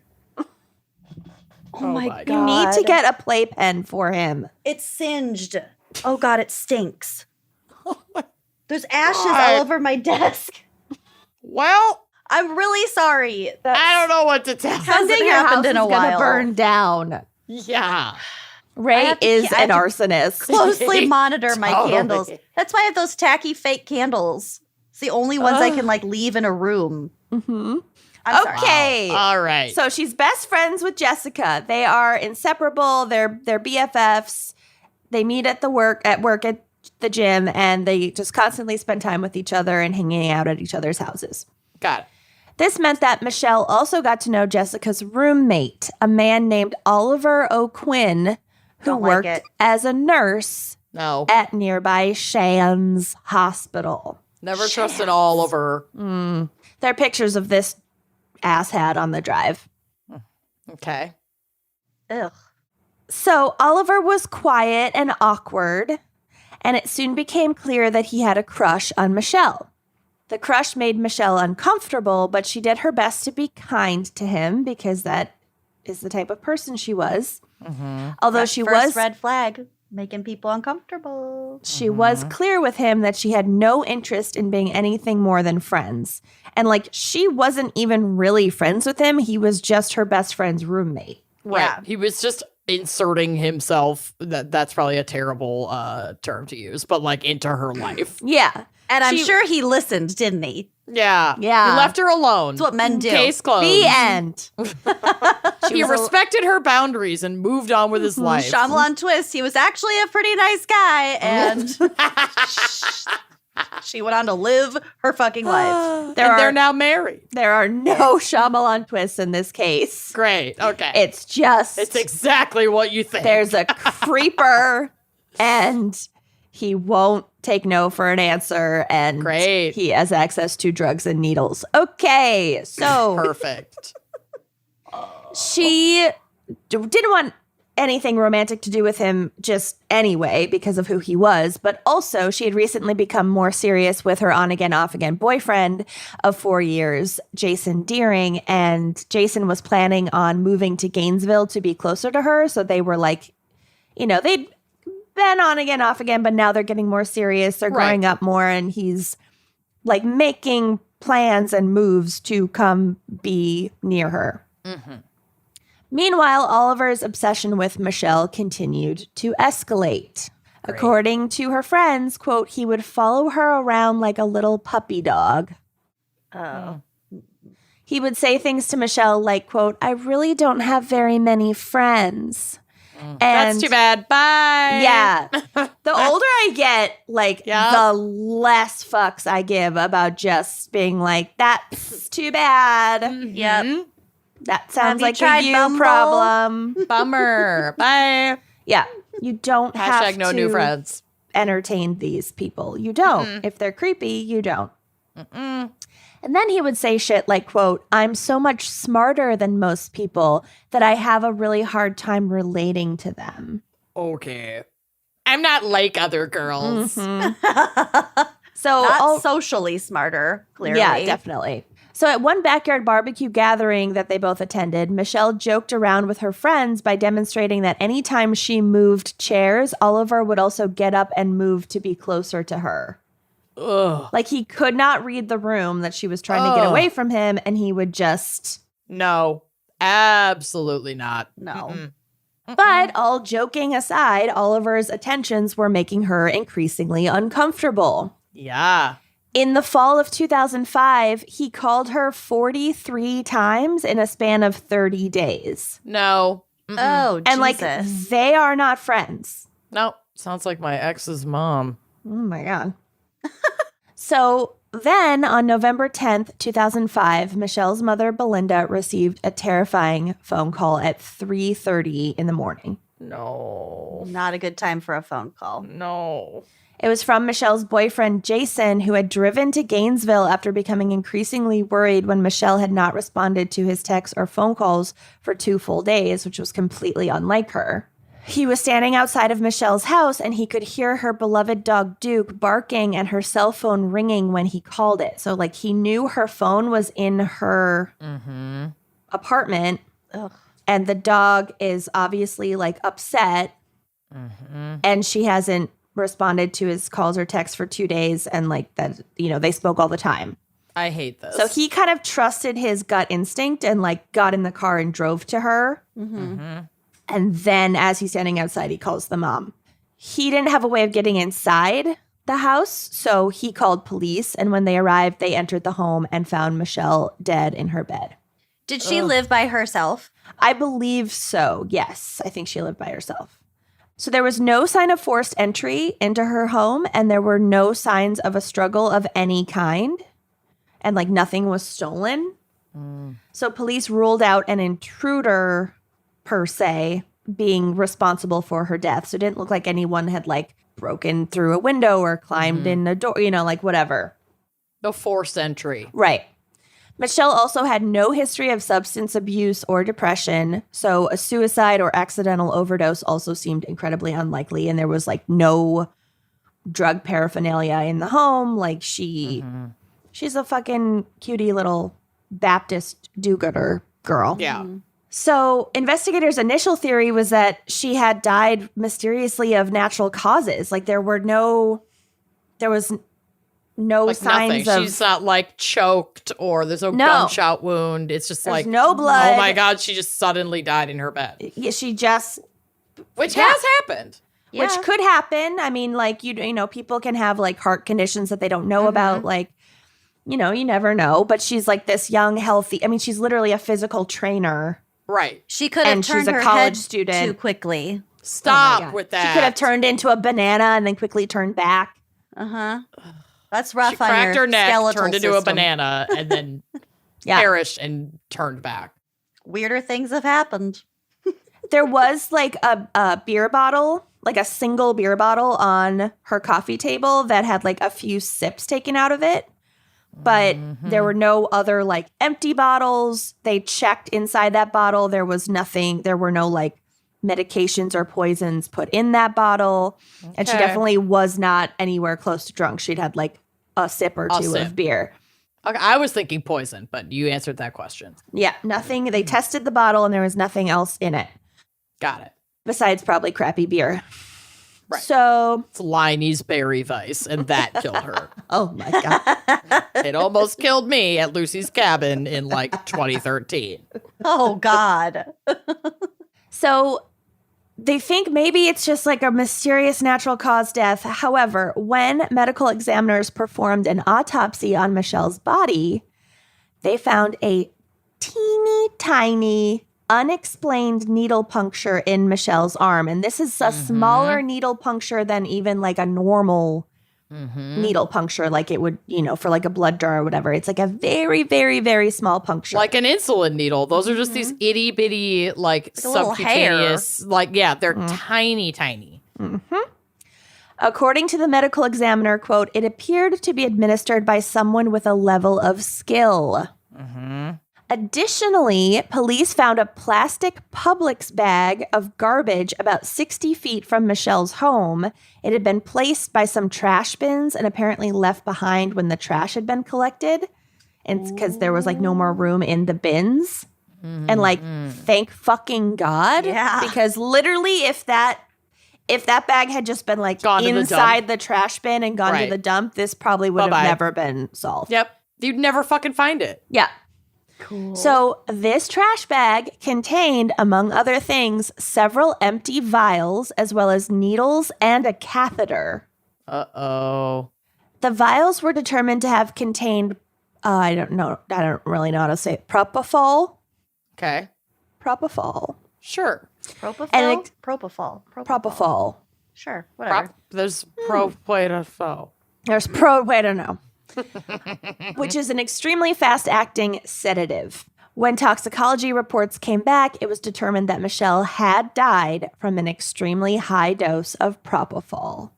Oh my my God. you need to get a playpen for him. It's singed. Oh God, it stinks. There's ashes God. all over my desk. Well, I'm really sorry. I don't know what to tell. Hasn't Someday your happened house in a is gonna while. burn down. Yeah. Ray have to is ke- I an have arsonist. Closely monitor my Totally. candles. That's why I have those tacky fake candles. It's the only ones I can leave in a room. Mm-hmm. I'm sorry. Okay. All right. So she's best friends with Jessica. They are inseparable. They're BFFs. They meet at work at the gym, and they just constantly spend time with each other and hanging out at each other's houses. Got it. This meant that Michelle also got to know Jessica's roommate, a man named Oliver O'Quinn, who Don't like worked it. as a nurse No. at nearby Shands Hospital. Never trust an Oliver. There are pictures of this asshat on the drive. Okay. Ugh. So Oliver was quiet and awkward, and it soon became clear that he had a crush on Michelle. The crush made Michelle uncomfortable, but she did her best to be kind to him because that is the type of person she was. Although she First was red flag, making people uncomfortable. she was clear with him that she had no interest in being anything more than friends. And she wasn't even really friends with him. He was just her best friend's roommate. Right. Yeah. He was just inserting himself. That's probably a terrible term to use, but into her life. Yeah. And I'm sure he listened, didn't he? Yeah. Yeah. He left her alone. That's what men do. Case closed. The end. He respected her boundaries and moved on with his life. Shyamalan twist. He was actually a pretty nice guy, and she went on to live her fucking life. They're now married. There are no Shyamalan twists in this case. Great. Okay. It's exactly what you think. there's a creeper and he won't take no for an answer, and Great. he has access to drugs and needles. Okay, so Perfect. she didn't want anything romantic to do with him just anyway because of who he was, but also she had recently become more serious with her on-again, off-again boyfriend of 4 years, Jason Deering, and Jason was planning on moving to Gainesville to be closer to her, so they were like, they'd been on again, off again, but now they're getting more serious. They're growing up more, and he's like making plans and moves to come be near her. Mm-hmm. Meanwhile, Oliver's obsession with Michelle continued to escalate. Great. According to her friends, quote, he would follow her around like a little puppy dog. Oh. He would say things to Michelle like, quote, I really don't have very many friends. And that's too bad. Bye. Yeah. The older I get, the less fucks I give about just being like, that's too bad. Yep. That sounds like tried a you Bumble? problem. Bummer. Bye. Yeah. You don't have Hashtag no to new friends. entertain these people. You don't. If they're creepy, you don't. And then he would say shit like, quote, I'm so much smarter than most people that I have a really hard time relating to them. Okay. I'm not like other girls. Mm-hmm. So Not socially smarter, clearly. Yeah, definitely. So at one backyard barbecue gathering that they both attended, Michelle joked around with her friends by demonstrating that anytime she moved chairs, Oliver would also get up and move to be closer to her. Ugh. Like he could not read the room that she was trying to get away from him, and he would just... No, absolutely not. No. But all joking aside, Oliver's attentions were making her increasingly uncomfortable. Yeah. In the fall of 2005, he called her 43 times in a span of 30 days. No. Oh, And Jesus. they are not friends. No. Sounds like my ex's mom. Oh my God. So then on November 10th, 2005, Michelle's mother, Belinda, received a terrifying phone call at 3:30 in the morning. No. Not a good time for a phone call. No. It was from Michelle's boyfriend, Jason, who had driven to Gainesville after becoming increasingly worried when Michelle had not responded to his texts or phone calls for 2 full days, which was completely unlike her. He was standing outside of Michelle's house, and he could hear her beloved dog, Duke, barking and her cell phone ringing when he called it. So, he knew her phone was in her apartment, and the dog is obviously, upset, and she hasn't responded to his calls or texts for 2 days, and, that, they spoke all the time. I hate this. So he kind of trusted his gut instinct and, got in the car and drove to her. And then as he's standing outside, he calls the mom. He didn't have a way of getting inside the house, so he called police. And when they arrived, they entered the home and found Michelle dead in her bed. Did she live by herself? I believe so. Yes, I think she lived by herself. So there was no sign of forced entry into her home, and there were no signs of a struggle of any kind. And nothing was stolen. So police ruled out an intruder per se being responsible for her death. So it didn't look like anyone had broken through a window or climbed in a door, whatever. No forced entry. Right. Michelle also had no history of substance abuse or depression. So a suicide or accidental overdose also seemed incredibly unlikely. And there was no drug paraphernalia in the home. She's a fucking cutie little Baptist do-gooder girl. Yeah. So investigators' initial theory was that she had died mysteriously of natural causes. There was no signs nothing. of... She's not choked or there's no gunshot wound. It's just There's no blood. Oh my God, she just suddenly died in her bed. Yeah, she just... Which has happened. Yeah. which could happen. I mean, like, you know, people can have like heart conditions that they don't know about. Like, you know, you never know. But she's like this young, healthy. I mean, she's literally a physical trainer. Right. She could have And she's turned a her college head student. too quickly. Stop God. with that. She could have turned into a banana and then quickly turned back. Uh-huh. That's rough She on cracked your her neck, skeletal turned into a system. banana, and then Yeah. perished and turned back. Weirder things have happened. There was like a beer bottle, like a single beer bottle on her coffee table that had like a few sips taken out of it. But there were no other like empty bottles. They checked inside that bottle. There was nothing. There were no like medications or poisons put in that bottle. And she Okay. definitely was not anywhere close to drunk. She'd had like a sip or two sip. of beer. Okay, I was thinking poison, but you answered that question. Yeah, nothing. They tested the bottle and there was nothing else in it Got it. besides probably crappy beer. Right. So, It's Liney's berry vice, and that killed her. oh my God. It almost killed me at Lucy's cabin in like 2013. Oh, God. So they think maybe it's just like a mysterious natural cause death. However, when medical examiners performed an autopsy on Michelle's body, they found a teeny tiny unexplained needle puncture in Michelle's arm. And this is a smaller needle puncture than even like a normal needle puncture, like it would, you know, for like a blood draw or whatever. It's like a very, very, very small puncture. Like an insulin needle. Those are just these itty bitty, like a little subcutaneous, like, yeah, they're tiny, tiny. According to the medical examiner, quote, it appeared to be administered by someone with a level of skill. Additionally, police found a plastic Publix bag of garbage about 60 feet from Michelle's home. It had been placed by some trash bins and apparently left behind when the trash had been collected. And because there was like no more room in the bins. And like, thank fucking God. Yeah. Because literally if that bag had just been like Gone to the inside the trash bin and gone to Right. the dump, this probably would Bye-bye. have never been solved. Yep. You'd never fucking find it. Yeah. Cool. So this trash bag contained, among other things, several empty vials as well as needles and a catheter. Uh-oh. The vials were determined to have contained, I don't really know how to say it, propofol. Okay. Propofol. Sure. Propofol? And Propofol. Propofol. Sure, whatever. There's propofol. There's I don't know. Which is an extremely fast-acting sedative. When toxicology reports came back, it was determined that Michelle had died from an extremely high dose of propofol.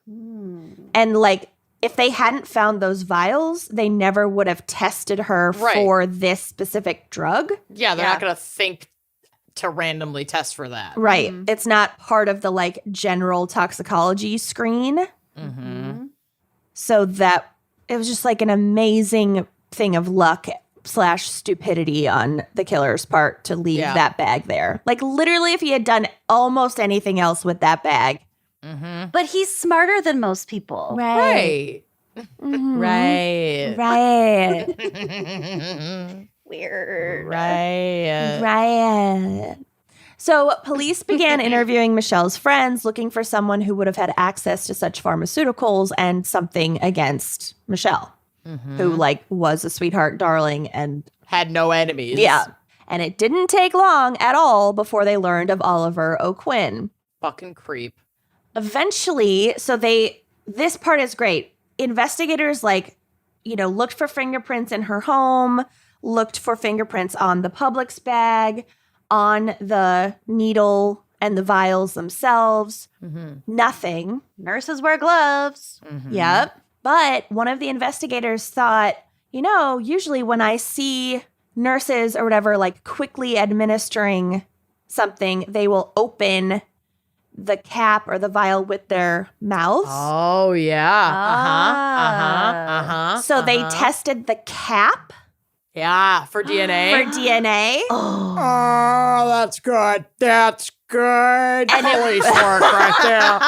And like, if they hadn't found those vials, they never would have tested her Right. for this specific drug. Yeah, they're Yeah. not going to think to randomly test for that. Right. It's not part of the like general toxicology screen. So that it was just like an amazing thing of luck / stupidity on the killer's part to leave Yeah. that bag there. Like literally if he had done almost anything else with that bag. But he's smarter than most people. Right. Right. Right. Weird. Right. Right. So police began interviewing Michelle's friends, looking for someone who would have had access to such pharmaceuticals and something against Michelle, who like was a sweetheart darling and Had no enemies. yeah. And it didn't take long at all before they learned of Oliver O'Quinn. Fucking creep. Eventually, this part is great. Investigators looked for fingerprints in her home, looked for fingerprints on the Publix bag, on the needle and the vials themselves. Nothing. Nurses wear gloves. Yep. But one of the investigators thought, usually when I see nurses or whatever, like quickly administering something, they will open the cap or the vial with their mouths. Oh, yeah. So they tested the cap Yeah, for DNA. for DNA. Oh, that's good. That's good. Police work right there.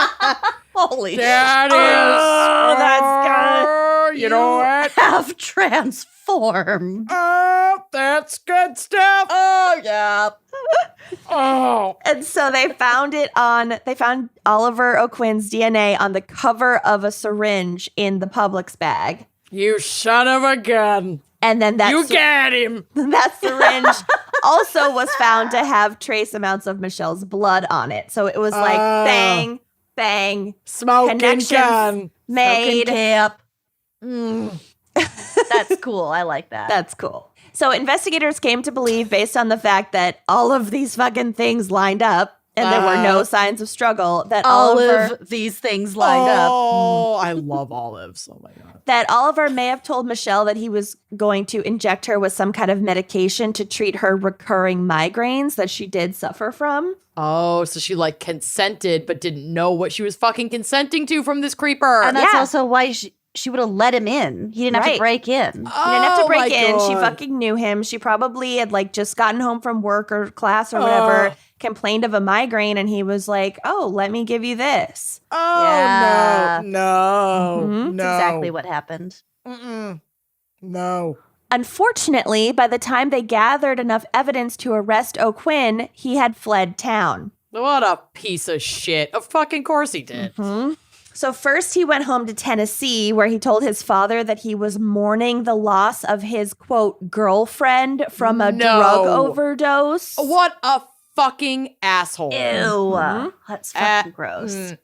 Holy That is. Oh, that's good. You know what? have transformed. Oh, that's good stuff. Oh, yeah. Oh. And so they found Oliver O'Quinn's DNA on the cover of a syringe in the Publix bag. You son of a gun. And then You got him. that syringe also was found to have trace amounts of Michelle's blood on it. So it was like bang, bang. Smoking Connections gun. made. Camp. That's cool. I like that. That's cool. So investigators came to believe, based on the fact that all of these fucking things lined up and there were no signs of struggle, that all Oliver, of these things lined up. Oh, I love olives. Oh my God. that Oliver may have told Michelle that he was going to inject her with some kind of medication to treat her recurring migraines that she did suffer from. Oh, so she like consented but didn't know what she was fucking consenting to from this creeper. And that's Yeah. also why she would have let him in. He didn't have Right. to break in. She didn't have to break my in. She God. fucking knew him. She probably had like just gotten home from work or class or whatever, complained of a migraine, and he was like, "Oh, let me give you this." Oh, Yeah. no. Mhm. No. That's exactly what happened. Mm-mm. No. Unfortunately, by the time they gathered enough evidence to arrest O'Quinn, he had fled town. What a piece of shit. Of fucking course he did. So first he went home to Tennessee, where he told his father that he was mourning the loss of his, quote, girlfriend from a No. drug overdose. What a fucking asshole. Ew. That's fucking gross.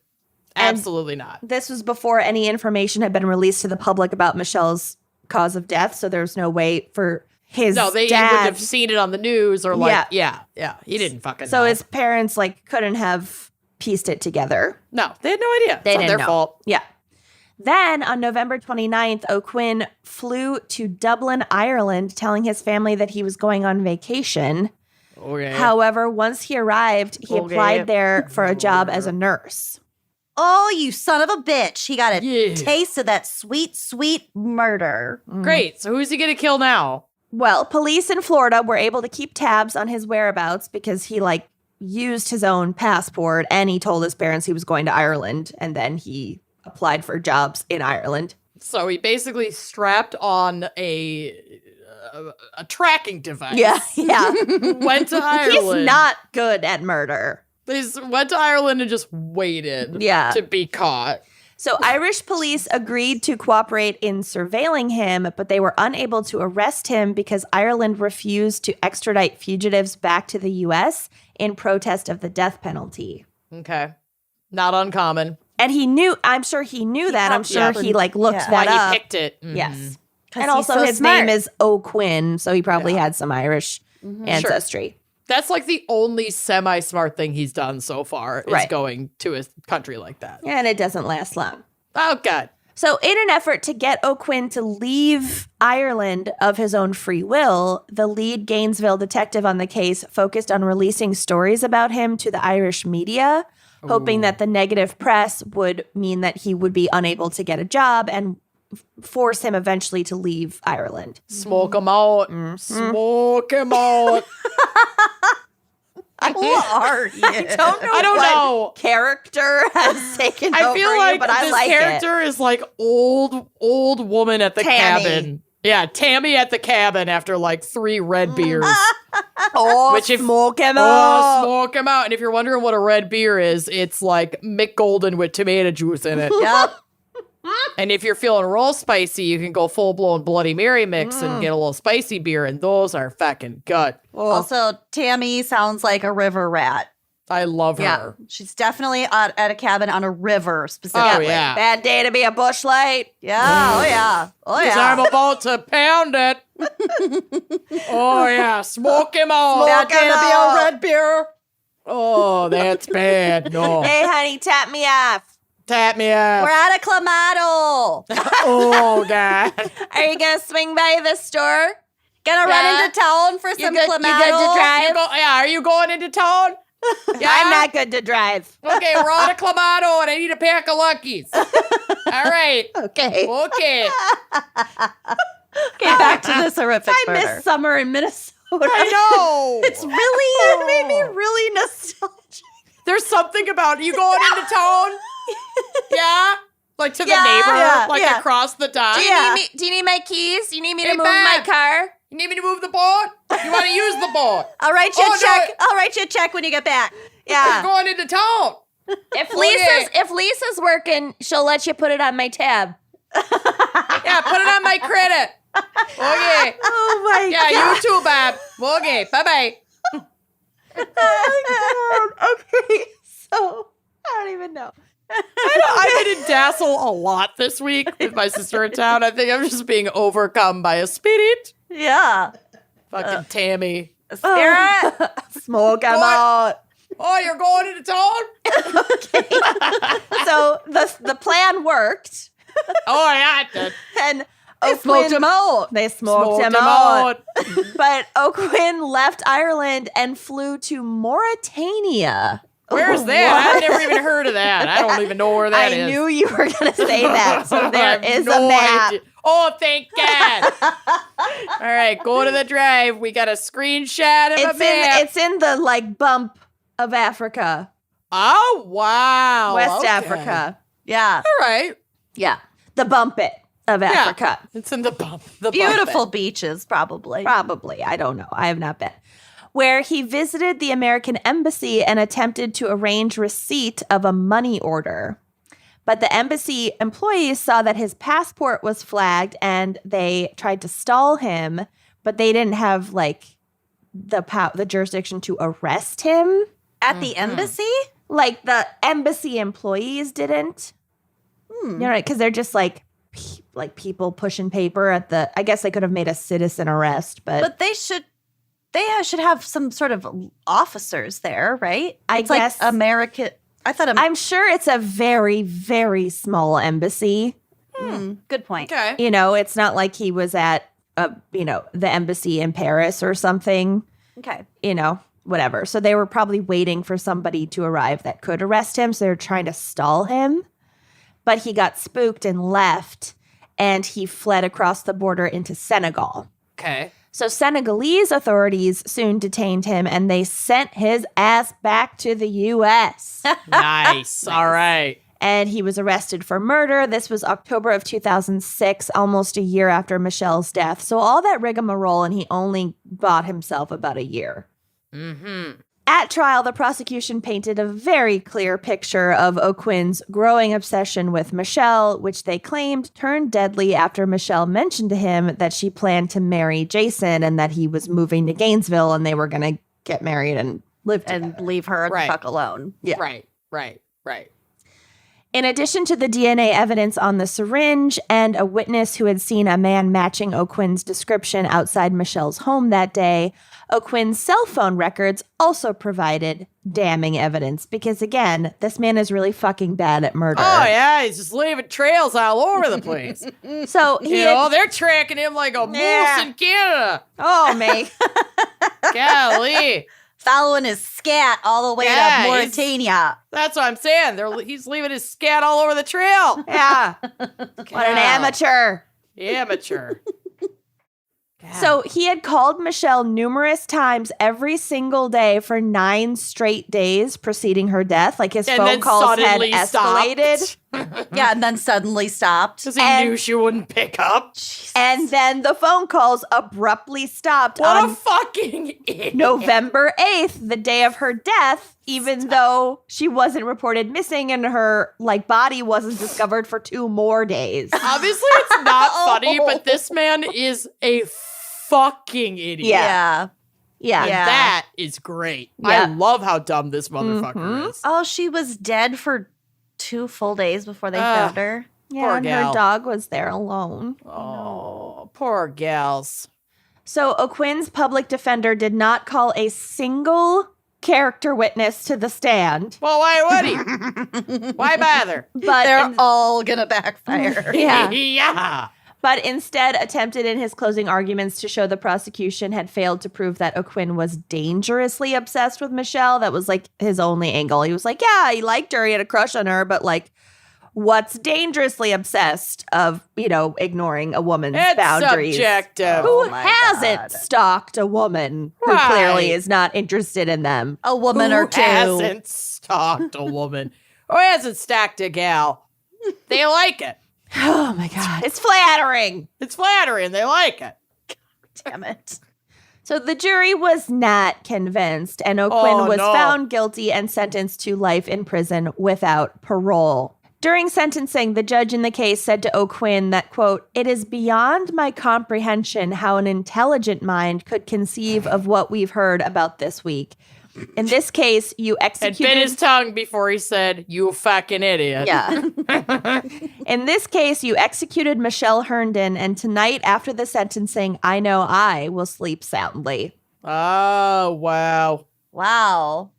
Absolutely not. This was before any information had been released to the public about Michelle's cause of death, so there's no way for his No, he dad. wouldn't have seen it on the news or like, Yeah. yeah. He didn't fucking So know. his parents like couldn't have pieced it together. No, they had no idea. They It's not didn't their know. fault. Yeah. Then on November 29th, O'Quinn flew to Dublin, Ireland, telling his family that he was going on vacation. Okay. However, once he arrived, he Okay. applied there for a job as a nurse. Oh, you son of a bitch. He got a Yeah. taste of that sweet, sweet murder. Great. So who's he going to kill now? Well, police in Florida were able to keep tabs on his whereabouts because he like used his own passport and he told his parents he was going to Ireland, and then he applied for jobs in Ireland. So he basically strapped on a tracking device. Yeah. Went to Ireland. He's not good at murder. They went to Ireland and just waited Yeah. to be caught. So Irish police agreed to cooperate in surveilling him, but they were unable to arrest him because Ireland refused to extradite fugitives back to the U.S. in protest of the death penalty. Okay. Not uncommon. And he knew, I'm sure he knew that. I'm sure probably- he like looked yeah. that Why up. he picked it. Mhm. Yes. 'Cause And he's also so his smart. name is O'Quinn, so he probably had some Irish ancestry. That's like the only semi-smart thing he's done so far is Right. going to a country like that. And it doesn't last long. Oh, God. So, in an effort to get O'Quinn to leave Ireland of his own free will, the lead Gainesville detective on the case focused on releasing stories about him to the Irish media, hoping that the negative press would mean that he would be unable to get a job and force him eventually to leave Ireland. Smoke him out. Smoke him out. Who are you? I don't know. Character has taken I over feel you, like but I this like character is like old woman at the Tammy. cabin. Yeah, Tammy at the cabin after like 3 red beers. Oh, Which if- smoke him Oh, out. smoke him out. And if you're wondering what a red beer is, it's like Mick Golden with tomato juice in it. Yep. And if you're feeling real spicy, you can go full blown Bloody Mary mix and get a little spicy beer, and those are fucking good. Also, Tammy sounds like a river rat. I love Yeah. her. She's definitely at a cabin on a river specifically. Oh, yeah. Bad day to be a bush light. Yeah. Oh, yeah. Oh, Because I'm yeah. about to pound it. Oh, yeah. Smoke him out. Bad day to be a red beer. Oh, that's bad. No. Hey, honey, tap me off. Tap me off. We're at a Clamato. Oh, God. Are you gonna swing by the store? Gonna Yeah. run into town for some good- Clamato. you good to drive? Are you going into town? Yeah. I'm not good to drive. Okay, we're on a Clamato and I need a pack of Luckies. All right. Okay. Okay. Okay, back to this horrific I murder. miss summer in Minnesota. I know. It's really, it made me really nostalgic. There's something about you going into town. Yeah? Like to the Yeah, neighbor, yeah, like yeah. across the dock. Do you need me? Do you need my keys? You need me to Hey, move Beth. my car? You need me to move the board? You want to use the board? I'll write you Oh, a check. no. I'll write you a check when you get back. You're Yeah. going into town. If Lisa's working, she'll let you put it on my tab. Yeah, put it on my credit. Okay. Oh my Yeah, you too, Bob. Okay, bye-bye. Okay, so I don't even know. I've been in Dazzle a lot this week with my sister in town. I think I'm just being overcome by a spirit. Yeah. Fucking Tammy. Spirit. Smoke 'em What? out. Oh, you're going into town? So the plan worked, Oh, yeah, it did. and They smoked him out. They smoked him out. But O'Quinn left Ireland and flew to Mauritania. Where's that? I've never even heard of that. I don't even know where that is. I knew you were going to say that. So I there have is no a map. idea. Oh, thank God. All right, go to the drive. We got a screenshot of a map. It's in the like bump of Africa, Oh, wow. West Okay. Africa. Yeah. All right. Yeah, the bump it of Africa. It's in the bump. The Beautiful bump beaches, probably. Probably. I don't know. I have not been. Where he visited the American embassy and attempted to arrange receipt of a money order. But the embassy employees saw that his passport was flagged and they tried to stall him, but they didn't have like the jurisdiction to arrest him. At the embassy? Like the embassy employees didn't. You know, because they're just like people pushing paper at the. I guess they could have made a citizen arrest, But they should have some sort of officers there, right? I It's guess- like American. I thought I'm sure it's a very, very small embassy. good point. Okay. You know, it's not like he was at the embassy in Paris or something. Okay. You know, whatever. So they were probably waiting for somebody to arrive that could arrest him. So they're trying to stall him. But he got spooked and left, and he fled across the border into Senegal. Okay. So Senegalese authorities soon detained him, and they sent his ass back to the U.S. Nice. All right. And he was arrested for murder. This was October of 2006, almost a year after Michelle's death. So all that rigmarole, and he only bought himself about a year. Mm-hmm. At trial, the prosecution painted a very clear picture of O'Quinn's growing obsession with Michelle, which they claimed turned deadly after Michelle mentioned to him that she planned to marry Jason and that he was moving to Gainesville and they were going to get married and live together. And leave her Right. the fuck alone. Yeah. Right. In addition to the DNA evidence on the syringe and a witness who had seen a man matching O'Quinn's description outside Michelle's home that day, O'Quinn's cell phone records also provided damning evidence because, again, this man is really fucking bad at murder. Oh, yeah. He's just leaving trails all over the place. So he They're tracking him like a moose in Canada. oh, mate. Golly. Following his scat all the way Yeah, to he's- Mauritania. That's what I'm saying. He's leaving his scat all over the trail. Yeah. What an amateur. Amateur. So he had called Michelle numerous times every single day for 9 straight days preceding her death. Like his And phone then calls had suddenly escalated. stopped. Yeah, and then suddenly stopped. Because he And- knew she wouldn't pick up. And then the phone calls abruptly stopped What on a fucking idiot. November 8th, the day of her death, even though she wasn't reported missing and her body wasn't discovered for 2 more days. Obviously, it's not funny, but this man is a fucking idiot. Yeah. Yeah. And Yeah. that is great. Yeah. I love how dumb this motherfucker is. Oh, she was dead for 2 full days before they found her. Yeah, Poor and gal. her dog was there alone. Oh, poor gals. So O'Quinn's public defender did not call a single character witness to the stand. Well, why would he? Why bother? But They're all gonna backfire. yeah. Yeah. But instead attempted in his closing arguments to show the prosecution had failed to prove that O'Quinn was dangerously obsessed with Michelle. That was his only angle. He was like, yeah, he liked her, he had a crush on her, but what's dangerously obsessed of, ignoring a woman's It's boundaries? subjective. Who Oh my hasn't God. stalked a woman who Right. clearly is not interested in them? A woman Who or two. hasn't stalked a woman? Or hasn't stalked a gal? They like it. Oh my God. It's flattering. It's flattering. They like it. Damn it. So the jury was not convinced, and O'Quinn was found guilty and sentenced to life in prison without parole. During sentencing, the judge in the case said to O'Quinn that, quote, "It is beyond my comprehension how an intelligent mind could conceive of what we've heard about this week. In this case, you executed..." And bit his tongue before he said, "You fucking idiot." Yeah. "In this case, you executed Michelle Herndon, and tonight after the sentencing, I know I will sleep soundly." Oh, wow. Wow.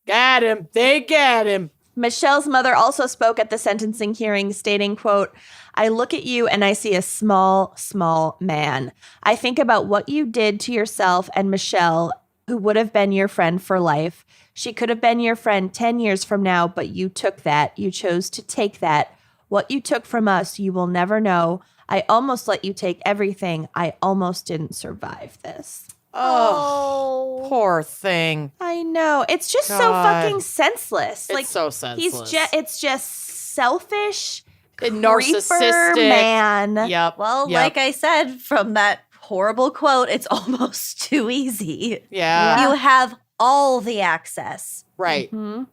Got him. They got him. Michelle's mother also spoke at the sentencing hearing, stating, quote, "I look at you and I see a small, small man. I think about what you did to yourself and Michelle, who would have been your friend for life. She could have been your friend 10 years from now, but you took that. You chose to take that. What you took from us, you will never know. I almost let you take everything. I almost didn't survive this." Oh, poor thing. I know. It's just so God. fucking senseless. It's so senseless. It's just selfish, And creeper narcissistic. man. Yep. Well, yep. like I said from that horrible quote, it's almost too easy. Yeah. You have all the access. Right. Mhm.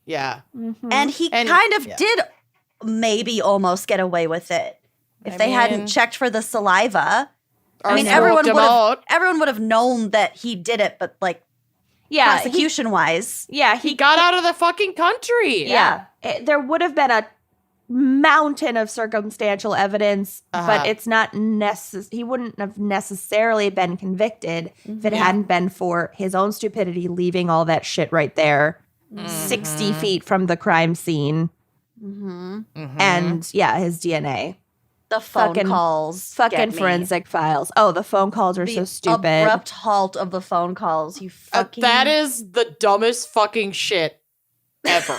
Yeah. Mhm. And he And- kind of yeah. did maybe almost get away with it if they hadn't mean- checked for the saliva. Or I mean, smoked everyone him would have out. everyone would have known that he did it, but like Yeah, prosecution wise, He got out of the fucking country. yeah. There would have been a mountain of circumstantial evidence, but it's not he wouldn't have necessarily been convicted if it hadn't been for his own stupidity leaving all that shit right there 60 feet from the crime scene. And his DNA. the phone Fucking- calls, Fucking get me. forensic files. Oh, the phone calls are The so stupid. abrupt halt of the phone calls. You fucking That is the dumbest fucking shit ever.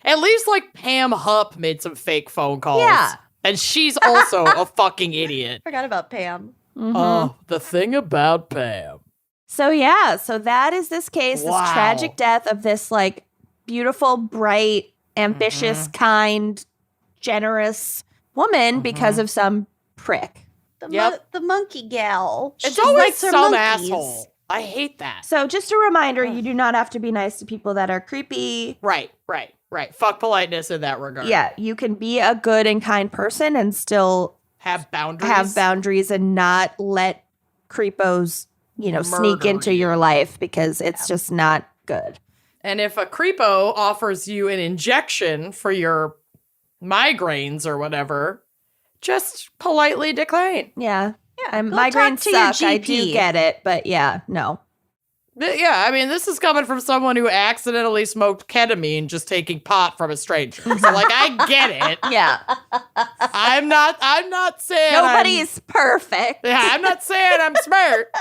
At least like Pam Hupp made some fake phone calls. Yeah. And she's also a fucking idiot. forgot about Pam. Oh, the thing about Pam. So that is this case, Wow. this tragic death of this like beautiful, bright, ambitious, kind, generous woman because of some prick. The monkey gal. It's She always likes her some monkeys. asshole. I hate that. So just a reminder, you do not have to be nice to people that are creepy. Right. Fuck politeness in that regard. Yeah, you can be a good and kind person and still Have boundaries. have boundaries and not let creepos, sneak Murder into you. your life because it's just not good. And if a creepo offers you an injection for your migraines or whatever, just politely decline. Yeah. Yeah, go Migraines talk to your suck. I do GP. get it, but no. Yeah, I mean, this is coming from someone who accidentally smoked ketamine just taking pot from a stranger. So, like, I get it. Yeah. I'm not saying Nobody's perfect. I'm not saying I'm smart.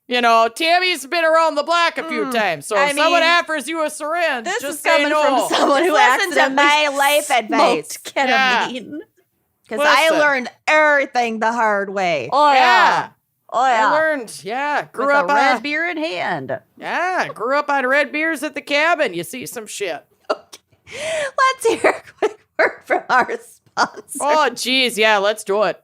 Tammy's been around the block a few times. So if someone offers you a syringe, This just is say coming no. from someone who Listen to accidentally my life advice. smoked ketamine. Because I Listen. learned everything the hard way. Oh Yeah. Oh I yeah. learned. Grew With up a red on beer in hand. grew up on red beers at the cabin. You see some shit. Let's hear a quick word from our sponsor. Oh, geez. Yeah, let's do it.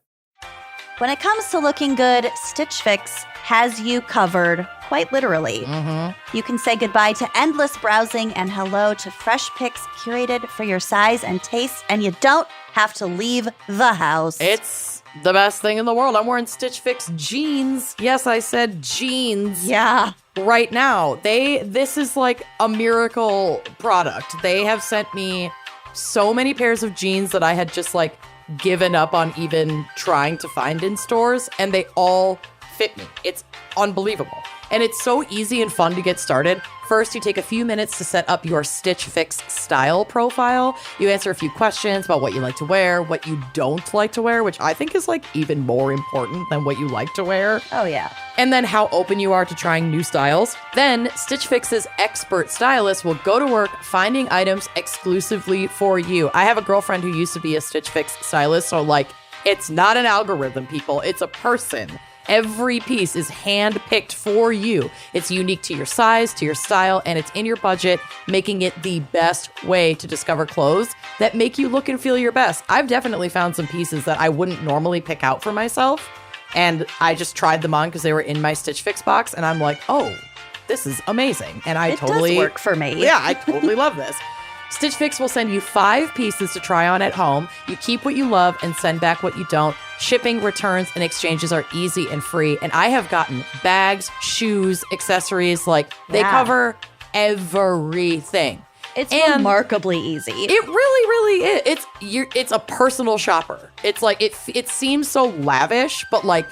When it comes to looking good, Stitch Fix has you covered, quite literally. Mm-hmm. You can say goodbye to endless browsing and hello to fresh picks curated for your size and taste, and you don't have to leave the house. It's the best thing in the world. I'm wearing Stitch Fix jeans. Yes, I said jeans. yeah. Right now. This is like a miracle product. They have sent me so many pairs of jeans that I had just like given up on even trying to find in stores, and they all fit me. It's unbelievable. And it's so easy and fun to get started. First, you take a few minutes to set up your Stitch Fix style profile. You answer a few questions about what you like to wear, what you don't like to wear, which I think is like even more important than what you like to wear. Oh, yeah. And then how open you are to trying new styles. Then Stitch Fix's expert stylist will go to work finding items exclusively for you. I have a girlfriend who used to be a Stitch Fix stylist, so like it's not an algorithm, people. It's a person. Every piece is hand-picked for you. It's unique to your size, to your style, and it's in your budget, making it the best way to discover clothes that make you look and feel your best. I've definitely found some pieces that I wouldn't normally pick out for myself, And I just tried them on because they were in my Stitch Fix box. And I'm like, oh, this is amazing. And It does work for me. Yeah, I totally love this. Stitch Fix will send you 5 pieces to try on at home. You keep what you love and send back what you don't. Shipping, returns, and exchanges are easy and free. And I have gotten bags, shoes, accessories. Like, they cover everything. It's And remarkably easy. It really is. It's a personal shopper. It's like, it seems so lavish, but like,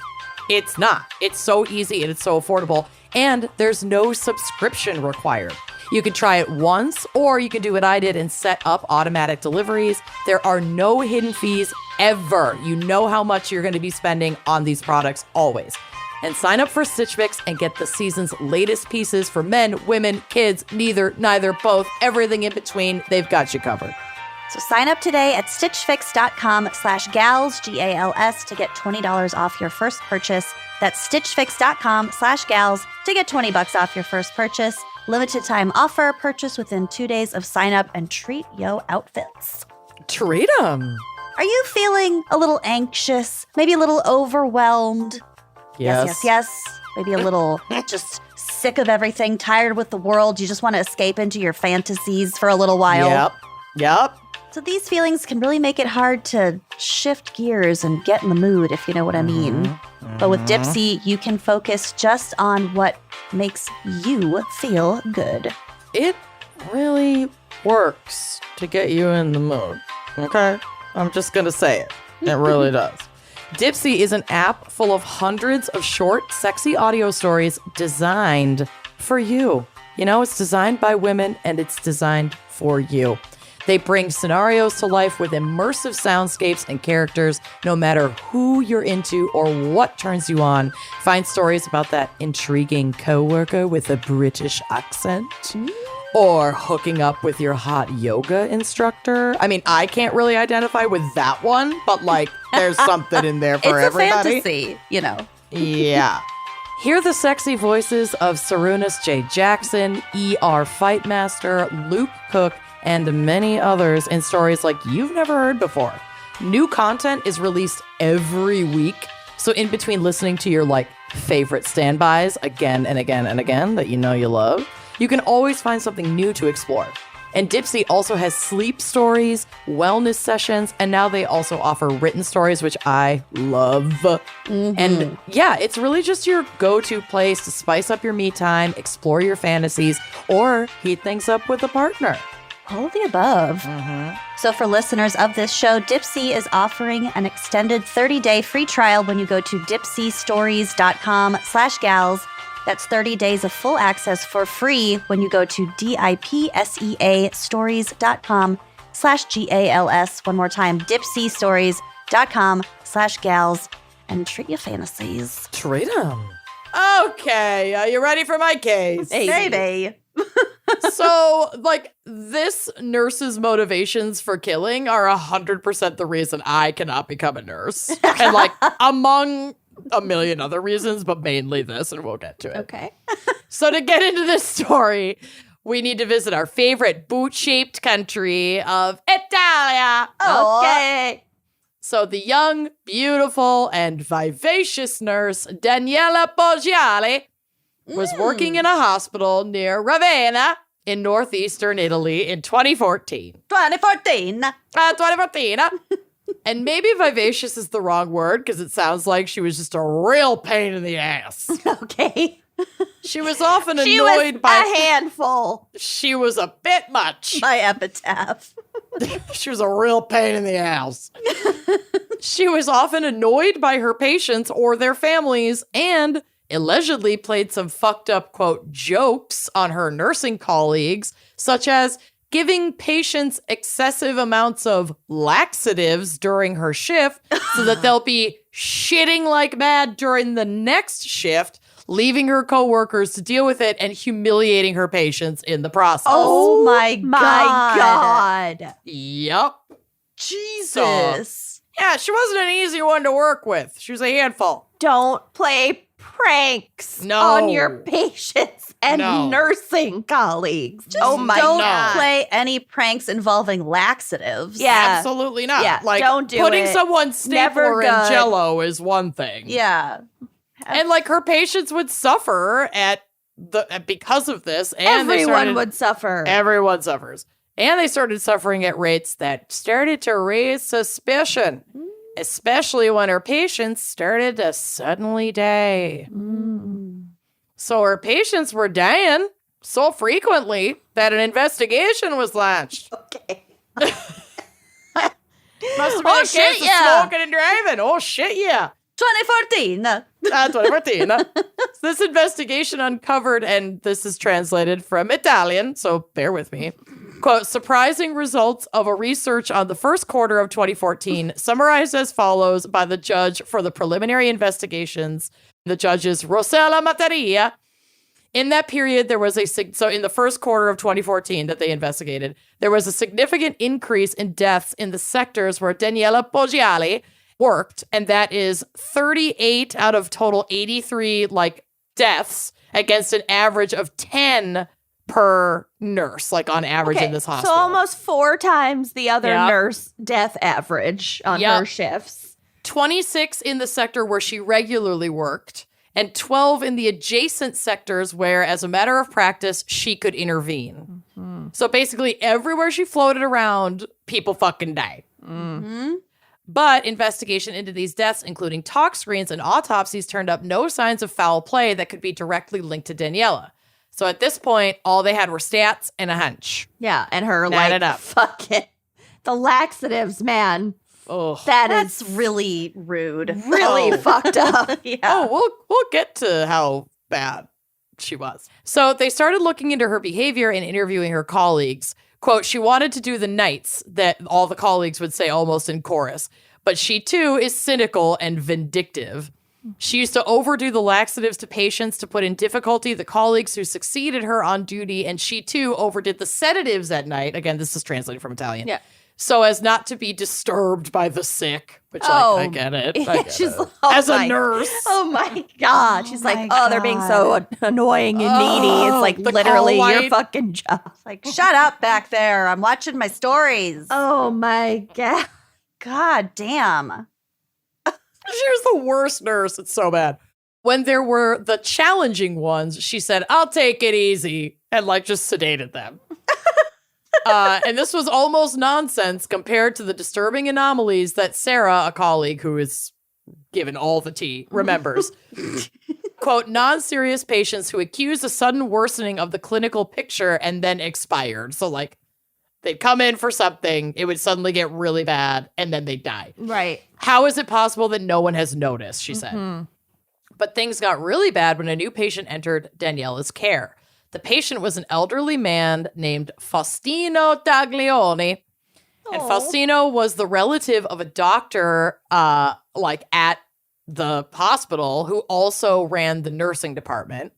it's not. It's so easy and it's so affordable. And there's no subscription required. You can try it once, or you can do what I did and set up automatic deliveries. There are no hidden fees ever. You know how much you're going to be spending on these products always. And sign up for Stitch Fix and get the season's latest pieces for men, women, kids, neither, both, everything in between. They've got you covered. So sign up today at stitchfix.com/gals, GALS, to get $20 off your first purchase. That's stitchfix.com/gals to get $20 off your first purchase. Limited time offer. Purchase within 2 days of sign up and treat yo outfits. Treat 'em. Are you feeling a little anxious? Maybe a little overwhelmed? Yes. Maybe a little just sick of everything, tired with the world. You just want to escape into your fantasies for a little while. Yep. So these feelings can really make it hard to shift gears and get in the mood, if you know what I mean. But with Dipsy, you can focus just on what makes you feel good. It really works to get you in the mood. Okay? I'm just going to say it. It really does. Dipsy is an app full of hundreds of short, sexy audio stories designed for you. You know, it's designed by women and it's designed for you. They bring scenarios to life with immersive soundscapes and characters, no matter who you're into or what turns you on. Find stories about that intriguing coworker with a British accent. Or hooking up with your hot yoga instructor. I mean, I can't really identify with that one, but like, there's something in there for everybody. It's a fantasy, you know. Yeah. Hear the sexy voices of Sarunas J. Jackson, ER Fightmaster, Luke Cook, and many others in stories like you've never heard before. New content is released every week. So in between listening to your like favorite standbys again and again and again that you know you love, you can always find something new to explore. And Dipsy also has sleep stories, wellness sessions, and now they also offer written stories, which I love. And yeah, it's really just your go-to place to spice up your me time, explore your fantasies, or heat things up with a partner. All of the above. So for listeners of this show, Dipsy is offering an extended 30-day free trial when you go to dipsystories.com/gals. That's 30 days of full access for free when you go to dipseastories.com/GALS. One more time, dipsystories.com/gals, and treat your fantasies. Treat 'em. Okay, are you ready for my case? Baby. So, like, this nurse's motivations for killing are 100% the reason I cannot become a nurse. And, like, among a million other reasons, but mainly this, and we'll get to it. Okay. So, to get into this story, we need to visit our favorite boot-shaped country of Italia. Okay. So, the young, beautiful, and vivacious nurse, Daniela Poggiali, was working in a hospital near Ravenna in northeastern Italy in 2014. 2014. And maybe vivacious is the wrong word because it sounds like she was just a real pain in the ass. Okay. She was often She annoyed was by... a handful. She was a bit much. My epitaph. She was a real pain in the ass. She was often annoyed by her patients or their families and allegedly played some fucked up, quote, jokes on her nursing colleagues, such as giving patients excessive amounts of laxatives during her shift so that they'll be shitting like mad during the next shift, leaving her coworkers to deal with it and humiliating her patients in the process. Oh my God. Yep. Jesus. Yeah, she wasn't an easy one to work with. She was a handful. Don't play pranks No. on your patients and No. nursing colleagues. Oh my Don't God. play any pranks involving laxatives. Yeah. Absolutely not. Yeah, Like, don't do putting it. someone's Never stapler in good. Jell-O is one thing. Yeah. And like her patients would suffer because of this, and Everyone would suffer. Everyone suffers, and they started suffering at rates that started to raise suspicion, especially when her patients started to suddenly die. So her patients were dying so frequently that an investigation was launched. Okay. Must have been a case shit, of yeah. smoking and driving. Oh shit, yeah. 2014. That's 2014. So this investigation uncovered, and this is translated from Italian, so bear with me. Quote, surprising results of a research on the first quarter of 2014, summarized as follows by the judge for the preliminary investigations. The judge is Rosella Matteria. In that period, there was so in the first quarter of 2014 that they investigated, there was a significant increase in deaths in the sectors where Daniela Poggiali worked, and that is 38 out of total 83 deaths against an average of 10 per nurse, on average in this hospital. So almost 4 times the other Yep. nurse death average on Yep. her shifts. 26 in the sector where she regularly worked, and 12 in the adjacent sectors where, as a matter of practice, she could intervene. So basically, everywhere she floated around, people fucking died. But investigation into these deaths, including talk screens and autopsies, turned up no signs of foul play that could be directly linked to Daniela. So at this point, all they had were stats and a hunch. Yeah, and her Add it up. fuck it. The laxatives, man. Oh, That's really rude. Really fucked up. Yeah. we'll get to how bad she was. So they started looking into her behavior and interviewing her colleagues. Quote, she wanted to do the nights that all the colleagues would say almost in chorus, but she too is cynical and vindictive. She used to overdo the laxatives to patients to put in difficulty the colleagues who succeeded her on duty, and she too overdid the sedatives at night. Again, this is translated from Italian. Yeah. So as not to be disturbed by the sick, which Oh. I get it. I get She's it. like, oh As a my- nurse. Oh my God. She's my like, oh, they're being so annoying and needy. Oh, It's like the literally call your light. fucking job. Like, shut up back there. I'm watching my stories. Oh my God. God damn. She was the worst nurse. It's so bad. When there were the challenging ones, she said, I'll take it easy, and just sedated them. And this was almost nonsense compared to the disturbing anomalies that Sarah, a colleague who is given all the tea, remembers. Quote, non-serious patients who accused a sudden worsening of the clinical picture and then expired. So they'd come in for something, it would suddenly get really bad, and then they'd die. Right. How is it possible that no one has noticed, she said. But things got really bad when a new patient entered Daniela's care. The patient was an elderly man named Faustino Taglioni. And Faustino was the relative of a doctor at the hospital who also ran the nursing department.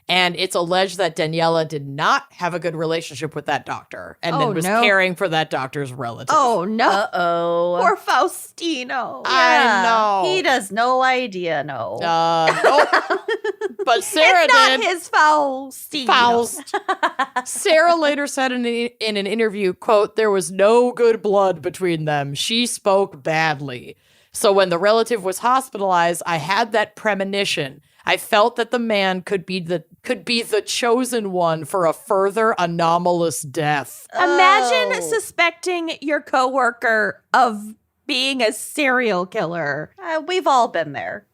And it's alleged that Daniela did not have a good relationship with that doctor and then was caring for that doctor's relative. Oh no. Uh-oh. Poor Faustino. I know. He does no idea, no. Nope. But Sarah It's not did. his Faustino. Faust. Sarah later said in an interview, quote, there was no good blood between them. She spoke badly. So when the relative was hospitalized, I had that premonition. I felt that the man could be the chosen one for a further anomalous death. Imagine suspecting your coworker of being a serial killer. We've all been there.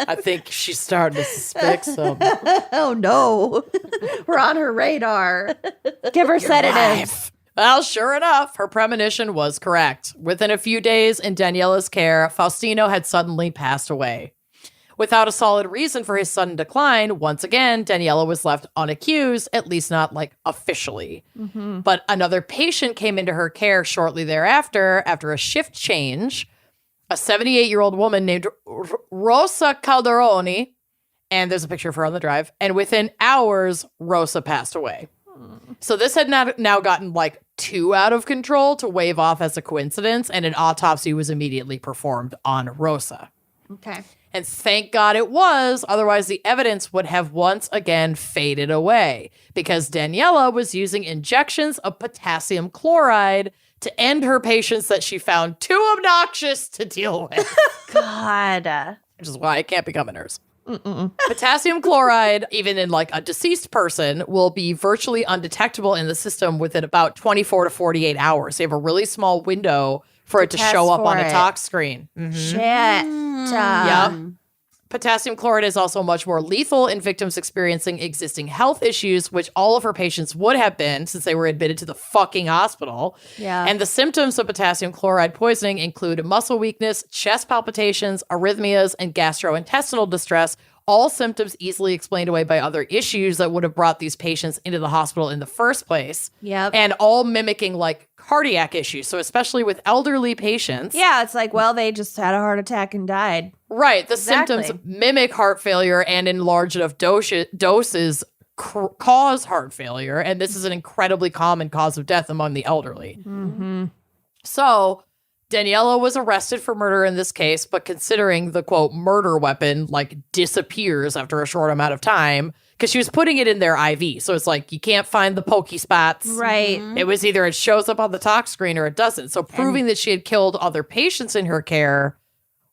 I think she's starting to suspect some. Oh no. We're on her radar. Give her sedatives. Well, sure enough, her premonition was correct. Within a few days in Daniela's care, Faustino had suddenly passed away. Without a solid reason for his sudden decline, once again, Daniela was left unaccused, at least not officially. But another patient came into her care shortly thereafter, after a shift change, a 78-year-old woman named Rosa Calderoni, and there's a picture of her on the drive, and within hours, Rosa passed away. So this had now gotten like too out of control to wave off as a coincidence, and an autopsy was immediately performed on Rosa. Okay. And thank God it was, otherwise the evidence would have once again faded away because Daniela was using injections of potassium chloride to end her patients that she found too obnoxious to deal with. God. Which is why I can't become a nurse. Potassium chloride, even in like a deceased person, will be virtually undetectable in the system within about 24 to 48 hours. They have a really small window for it to test show up for on a it. tox screen. Shit. Yep. Potassium chloride is also much more lethal in victims experiencing existing health issues, which all of her patients would have been since they were admitted to the fucking hospital. Yeah. And the symptoms of potassium chloride poisoning include muscle weakness, chest palpitations, arrhythmias, and gastrointestinal distress, all symptoms easily explained away by other issues that would have brought these patients into the hospital in the first place. Yep. And all mimicking like cardiac issues. So especially with elderly patients. Yeah, it's like, well, they just had a heart attack and died. Right. The Exactly. symptoms mimic heart failure and in large enough doses cause heart failure. And this is an incredibly common cause of death among the elderly. Mm-hmm. So Daniela was arrested for murder in this case, but considering the quote murder weapon like disappears after a short amount of time because she was putting it in their IV. So it's like you can't find the pokey spots. Right. It was either it shows up on the tox screen or it doesn't. So proving that she had killed other patients in her care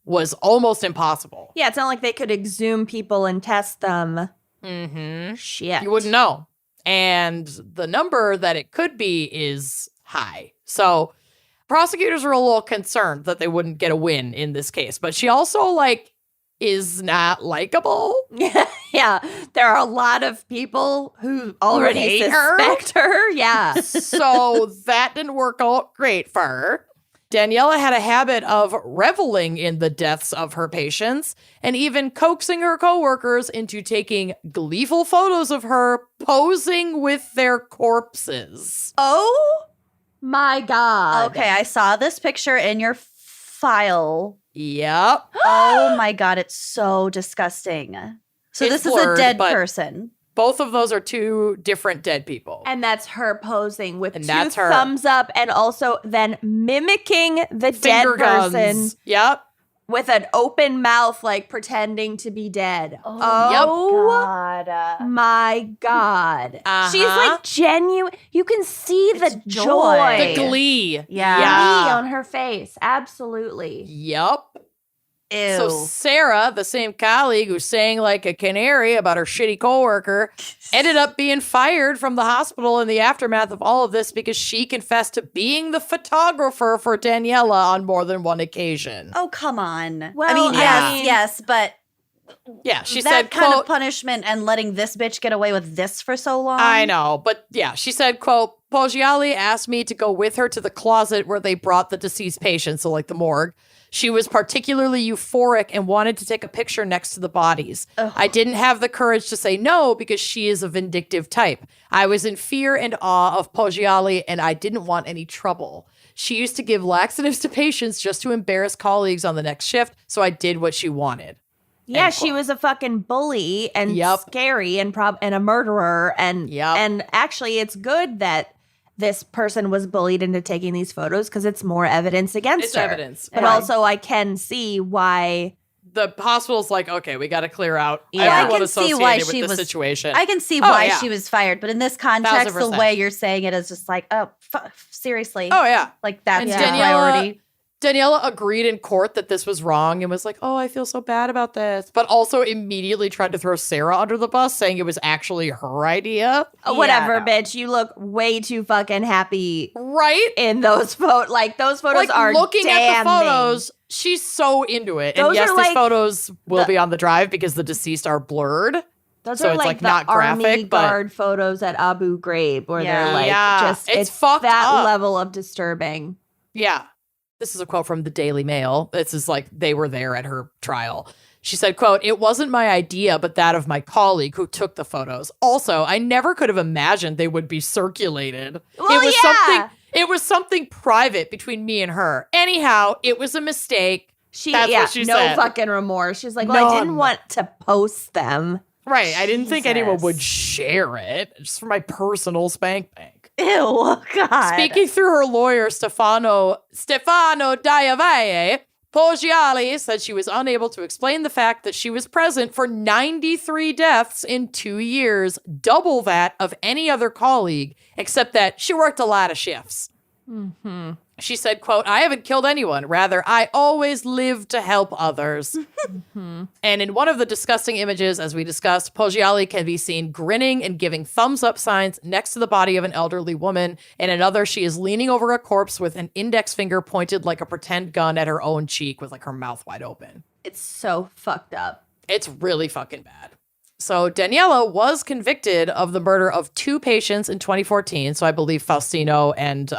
was almost impossible. Yeah, it's not like they could exhume people and test them. Mm-hmm. Shit. You wouldn't know. And the number that it could be is high. So prosecutors were a little concerned that they wouldn't get a win in this case. But she also, like, is not likable. Yeah. There are a lot of people who already hate her. suspect her. Yeah. So that didn't work out great for her. Daniela had a habit of reveling in the deaths of her patients and even coaxing her coworkers into taking gleeful photos of her posing with their corpses. Oh my God. Okay, I saw this picture in your file. Yep. Oh my God, it's so disgusting. So It's this is a blurred, dead but- person. Both of those are two different dead people. And that's her posing with And two that's her. thumbs up and also then mimicking the Finger dead person guns. Yep. with an open mouth, like pretending to be dead. God. My God. Uh-huh. She's like genuine. You can see It's the joy. joy. The glee. Yeah. Glee on her face. Absolutely. Yep. Ew. So Sarah, the same colleague who sang like a canary about her shitty coworker, ended up being fired from the hospital in the aftermath of all of this because she confessed to being the photographer for Daniela on more than one occasion. Oh, come on. Well, I mean, I mean- yes, but Yeah, she that said, kind quote, of punishment and letting this bitch get away with this for so long. I know, but yeah, she said, quote, Poggiali asked me to go with her to the closet where they brought the deceased patient, so like the morgue. She was particularly euphoric and wanted to take a picture next to the bodies. Ugh. I didn't have the courage to say no because she is a vindictive type. I was in fear and awe of Poggiali and I didn't want any trouble. She used to give laxatives to patients just to embarrass colleagues on the next shift, so I did what she wanted. Yeah, End she quote. was a fucking bully and Yep. scary and and a murderer and Yep. and actually it's good that this person was bullied into taking these photos because it's more evidence against It's her. evidence. But Right. also I can see why The hospital's like, okay, we got to clear out Yeah. everyone I can see associated why with she this was- situation. I can see Oh, why yeah. she was fired, but in this context, the 1000%. way you're saying it is just like, oh, seriously. Oh, yeah. Like that's And the Daniela- priority. Daniela agreed in court that this was wrong and was like, oh, I feel so bad about this. But also immediately tried to throw Sarah under the bus, saying it was actually her idea. whatever, no. bitch. You look way too fucking happy Right? in those photos. Like those photos Like are looking at the damning. photos, she's so into it. And Those yes, are these like photos will the- be on the drive because the deceased are blurred. Those So are it's, like like, the not army graphic, but- guard photos at Abu Ghraib, where Yeah. they're like, Yeah, just it's fucked that up. level of disturbing. Yeah. This is a quote from the Daily Mail. This is like they were there at her trial. She said, quote, it wasn't my idea, but that of my colleague who took the photos. Also, I never could have imagined they would be circulated. Well, it was yeah. something private between me and her. Anyhow, it was a mistake. She, That's yeah, what she no said. fucking remorse. She's like, well, I didn't None. want to post them. Right. I didn't think anyone Jesus. would share it. Just for my personal spank bank. Ew, God. Speaking through her lawyer, Stefano Diavalle, Poggiali said she was unable to explain the fact that she was present for 93 deaths in 2 years, double that of any other colleague, except that she worked a lot of shifts. Mm-hmm. She said, quote, I haven't killed anyone. Rather, I always live to help others. Mm-hmm. And in one of the disgusting images, as we discussed, Poggiali can be seen grinning and giving thumbs up signs next to the body of an elderly woman. In another, she is leaning over a corpse with an index finger pointed like a pretend gun at her own cheek with like her mouth wide open. It's so fucked up. It's really fucking bad. So Daniela was convicted of the murder of 2 patients in 2014. So I believe Faustino and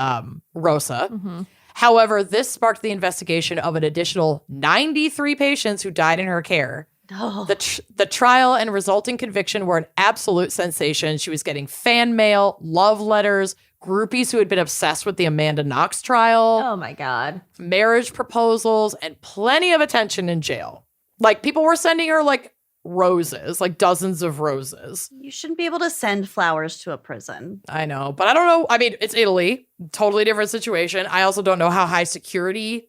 Rosa. Mm-hmm. However, this sparked the investigation of an additional 93 patients who died in her care. Oh. The trial and resulting conviction were an absolute sensation. She was getting fan mail, love letters, groupies who had been obsessed with the Amanda Knox trial, Oh my God. marriage proposals, and plenty of attention in jail. Like, people were sending her, like, roses, like dozens of roses. You shouldn't be able to send flowers to a prison. I know, but I don't know. I mean, it's Italy, totally different situation. I also don't know how high security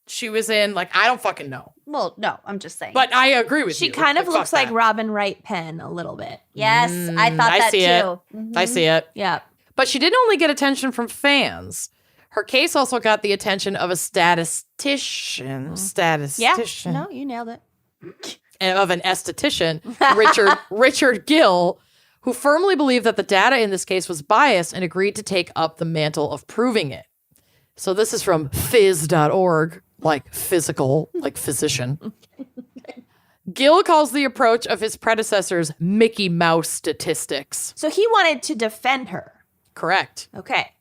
she was in. Like, I don't fucking know. Well, no, I'm just saying. But I agree with She you. kind of fuck looks like that. Robin Wright Penn a little bit. yes, I thought I that see too. it. Mhm. I see it. Yeah. But she didn't only get attention from fans. Her case also got the attention of a statistician. Yeah. Statistician. No, you nailed it. Of an esthetician, Richard Gill, who firmly believed that the data in this case was biased and agreed to take up the mantle of proving it. So this is from phys.org, like physical, like physician. Gill calls the approach of his predecessors Mickey Mouse statistics. So he wanted to defend her. Correct. Okay.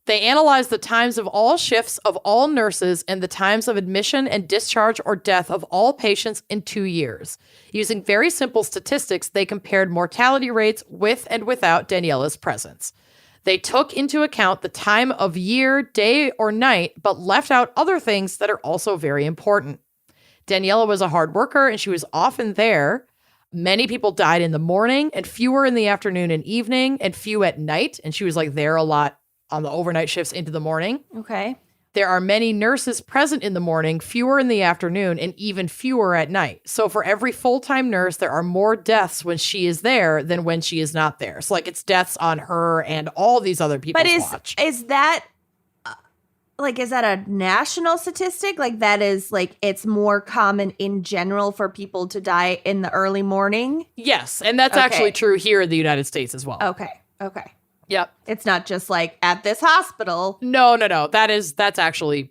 They analyzed the times of all shifts of all nurses and the times of admission and discharge or death of all patients in 2 years. Using very simple statistics, they compared mortality rates with and without Daniela's presence. They took into account the time of year, day, or night, but left out other things that are also very important. Daniela was a hard worker and she was often there. Many people died in the morning and fewer in the afternoon and evening and few at night. And she was like there a lot on the overnight shifts into the morning. Okay. There are many nurses present in the morning, fewer in the afternoon, and even fewer at night. So for every full-time nurse, there are more deaths when she is there than when she is not there. So like it's deaths on her and all these other people's But watch. is that is that a national statistic? Like that is like it's more common in general for people to die in the early morning? Yes, and that's Okay. actually true here in the United States as well. Okay. Okay. Yep. It's not just like at this hospital. No. That's actually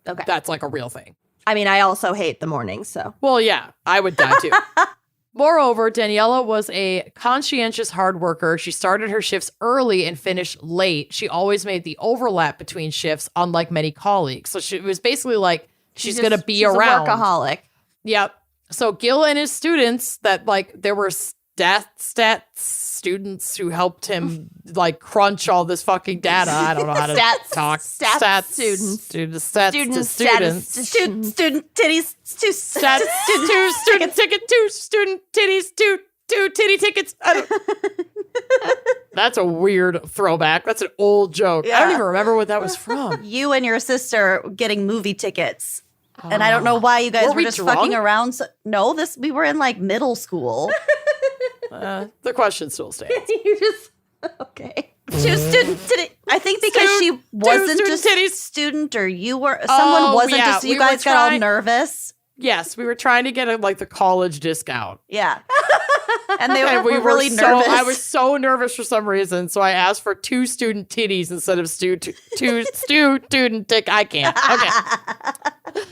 Okay. that's like a real thing. I mean, I also hate the mornings, so. Well, yeah, I would die too. Moreover, Daniela was a conscientious hard worker. She started her shifts early and finished late. She always made the overlap between shifts, unlike many colleagues. So she was basically like, she's going to be she's around. a workaholic. Yep. So Gil and his students that like, there were stats students who helped him like crunch all this fucking data. I don't know how to Stats- talk. stats students. Students. Stats Students, students. statisticians. Student titties. Stats, two student tickets, 2 student titties, two titty tickets. That's a weird throwback. That's an old joke. I don't Yeah. even remember what that was from. You and your sister getting movie tickets. And I don't know why you guys Were were we just drunk? fucking around. No, we were in like middle school. The question still stands. You just okay. Two student titty. I think because she wasn't student just titties. student or you were someone Oh, wasn't yeah, just you we were guys got all trying- nervous. Yes, we were trying to get like the college discount. Yeah. And they And were really so, nervous. I was so nervous for some reason, so I asked for 2 student titties instead of student tick. I can't. Okay.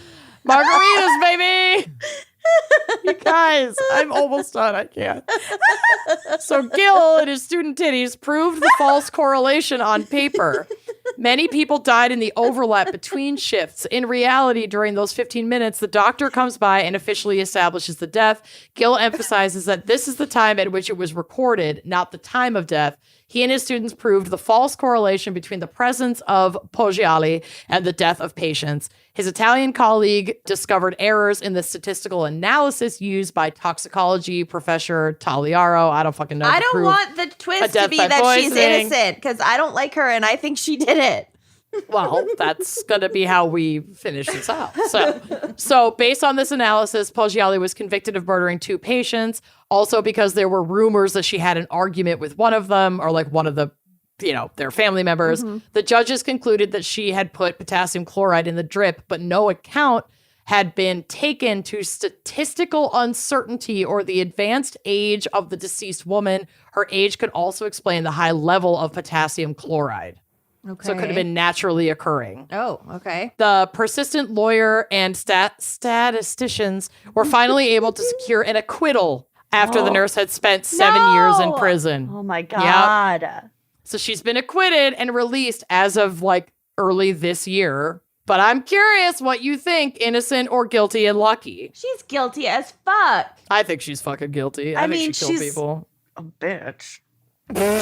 Margaritas, baby. You guys, I'm almost done. I can't. So Gil and his student titties proved the false correlation on paper. Many people died in the overlap between shifts. In reality, during those 15 minutes, the doctor comes by and officially establishes the death. Gil emphasizes that this is the time at which it was recorded, not the time of death. He and his students proved the false correlation between the presence of Poggiali and the death of patients. His Italian colleague discovered errors in the statistical analysis used by toxicology professor Tagliaro. I don't fucking know. I don't want the twist to be that she's innocent because I don't like her and I think she did it. Well, that's going to be how we finish this out. So based on this analysis, Poggiali was convicted of murdering 2 patients. Also because there were rumors that she had an argument with one of them or like one of the, their family members. Mm-hmm. The judges concluded that she had put potassium chloride in the drip, but no account had been taken to statistical uncertainty or the advanced age of the deceased woman. Her age could also explain the high level of potassium chloride. Okay. So it could have been naturally occurring. Oh, okay. The persistent lawyer and statisticians were finally able to secure an acquittal after the nurse had spent 7 years in prison. Oh my God. Yep. So she's been acquitted and released as of like early this year. But I'm curious what you think, innocent or guilty and lucky. She's guilty as fuck. I think she's fucking guilty. I think she killed people. A bitch.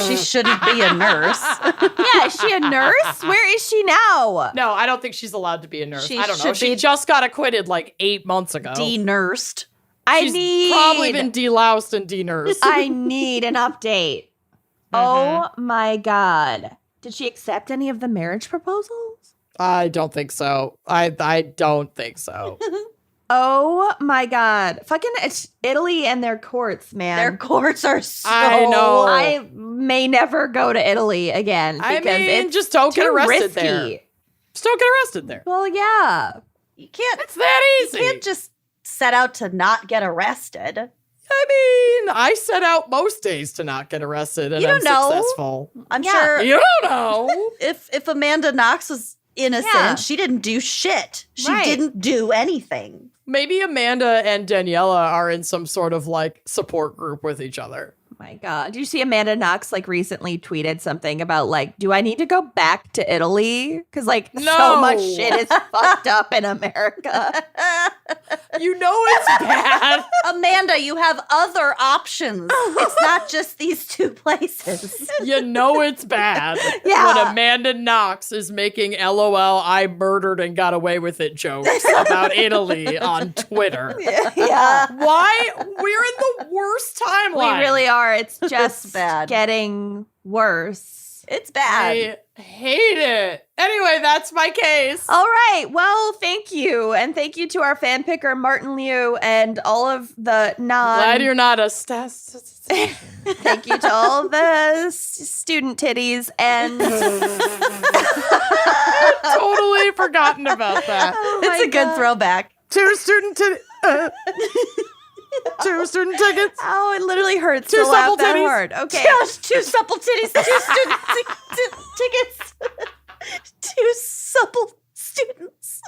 She shouldn't be a nurse. Yeah, is she a nurse? Where is she now? No, I don't think she's allowed to be a nurse. She I don't know. She just got acquitted like 8 months ago. De-nursed. She's probably been deloused and de-nursed. I need an update. Oh my God. Did she accept any of the marriage proposals? I don't think so. I don't think so. Oh my God. Fucking Italy and their courts, man. Their courts are so... I know. I may never go to Italy again because it's just don't get arrested risky. there. Just don't get arrested there. Well, yeah. You can't... It's that easy. You can't just set out to not get arrested. I mean, I set out most days to not get arrested and I'm successful. I'm sure... You don't know. If Amanda Knox was innocent, she didn't do shit. She didn't do anything. Maybe Amanda and Daniela are in some sort of like support group with each other. Oh my God. Did you see Amanda Knox like recently tweeted something about like, do I need to go back to Italy? Because like so much shit is fucked up in America. You know it's bad. Amanda, you have other options. It's not just these 2 places. You know it's bad when Amanda Knox is making LOL, I murdered and got away with it jokes about Italy on Twitter. Yeah. Why? We're in the worst timeline. We really are. It's just bad. getting worse. It's bad. I hate it. Anyway, that's my case. All right. Well, thank you. And thank you to our fan picker, Martin Liu, and all of the Glad you're not a Thank you to all the student titties and totally forgotten about that. It's a good throwback. 2 student titties. 2 student tickets. Oh, it literally hurts 2 to laugh supple that titties. hard. Okay. Gosh, 2 supple titties, 2 student tickets. 2 supple students.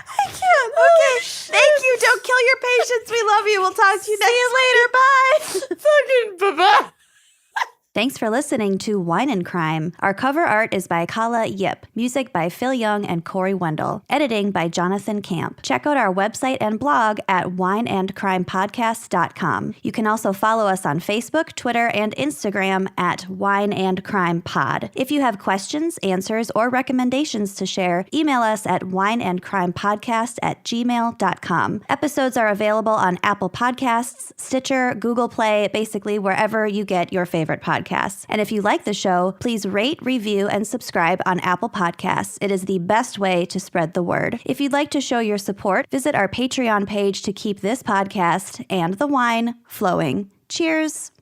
I can't. Okay. Thank you. Don't kill your patients. We love you. We'll talk to you next week. See you later. Bye. Fucking bye-bye. Thanks for listening to Wine and Crime. Our cover art is by Kala Yip, music by Phil Young and Corey Wendell, editing by Jonathan Camp. Check out our website and blog at wineandcrimepodcast.com. You can also follow us on Facebook, Twitter, and Instagram at Wine and Crime Pod. If you have questions, answers, or recommendations to share, email us at wineandcrimepodcast@gmail.com. Episodes are available on Apple Podcasts, Stitcher, Google Play, basically wherever you get your favorite podcasts. And if you like the show, please rate, review, and subscribe on Apple Podcasts. It is the best way to spread the word. If you'd like to show your support, visit our Patreon page to keep this podcast and the wine flowing. Cheers.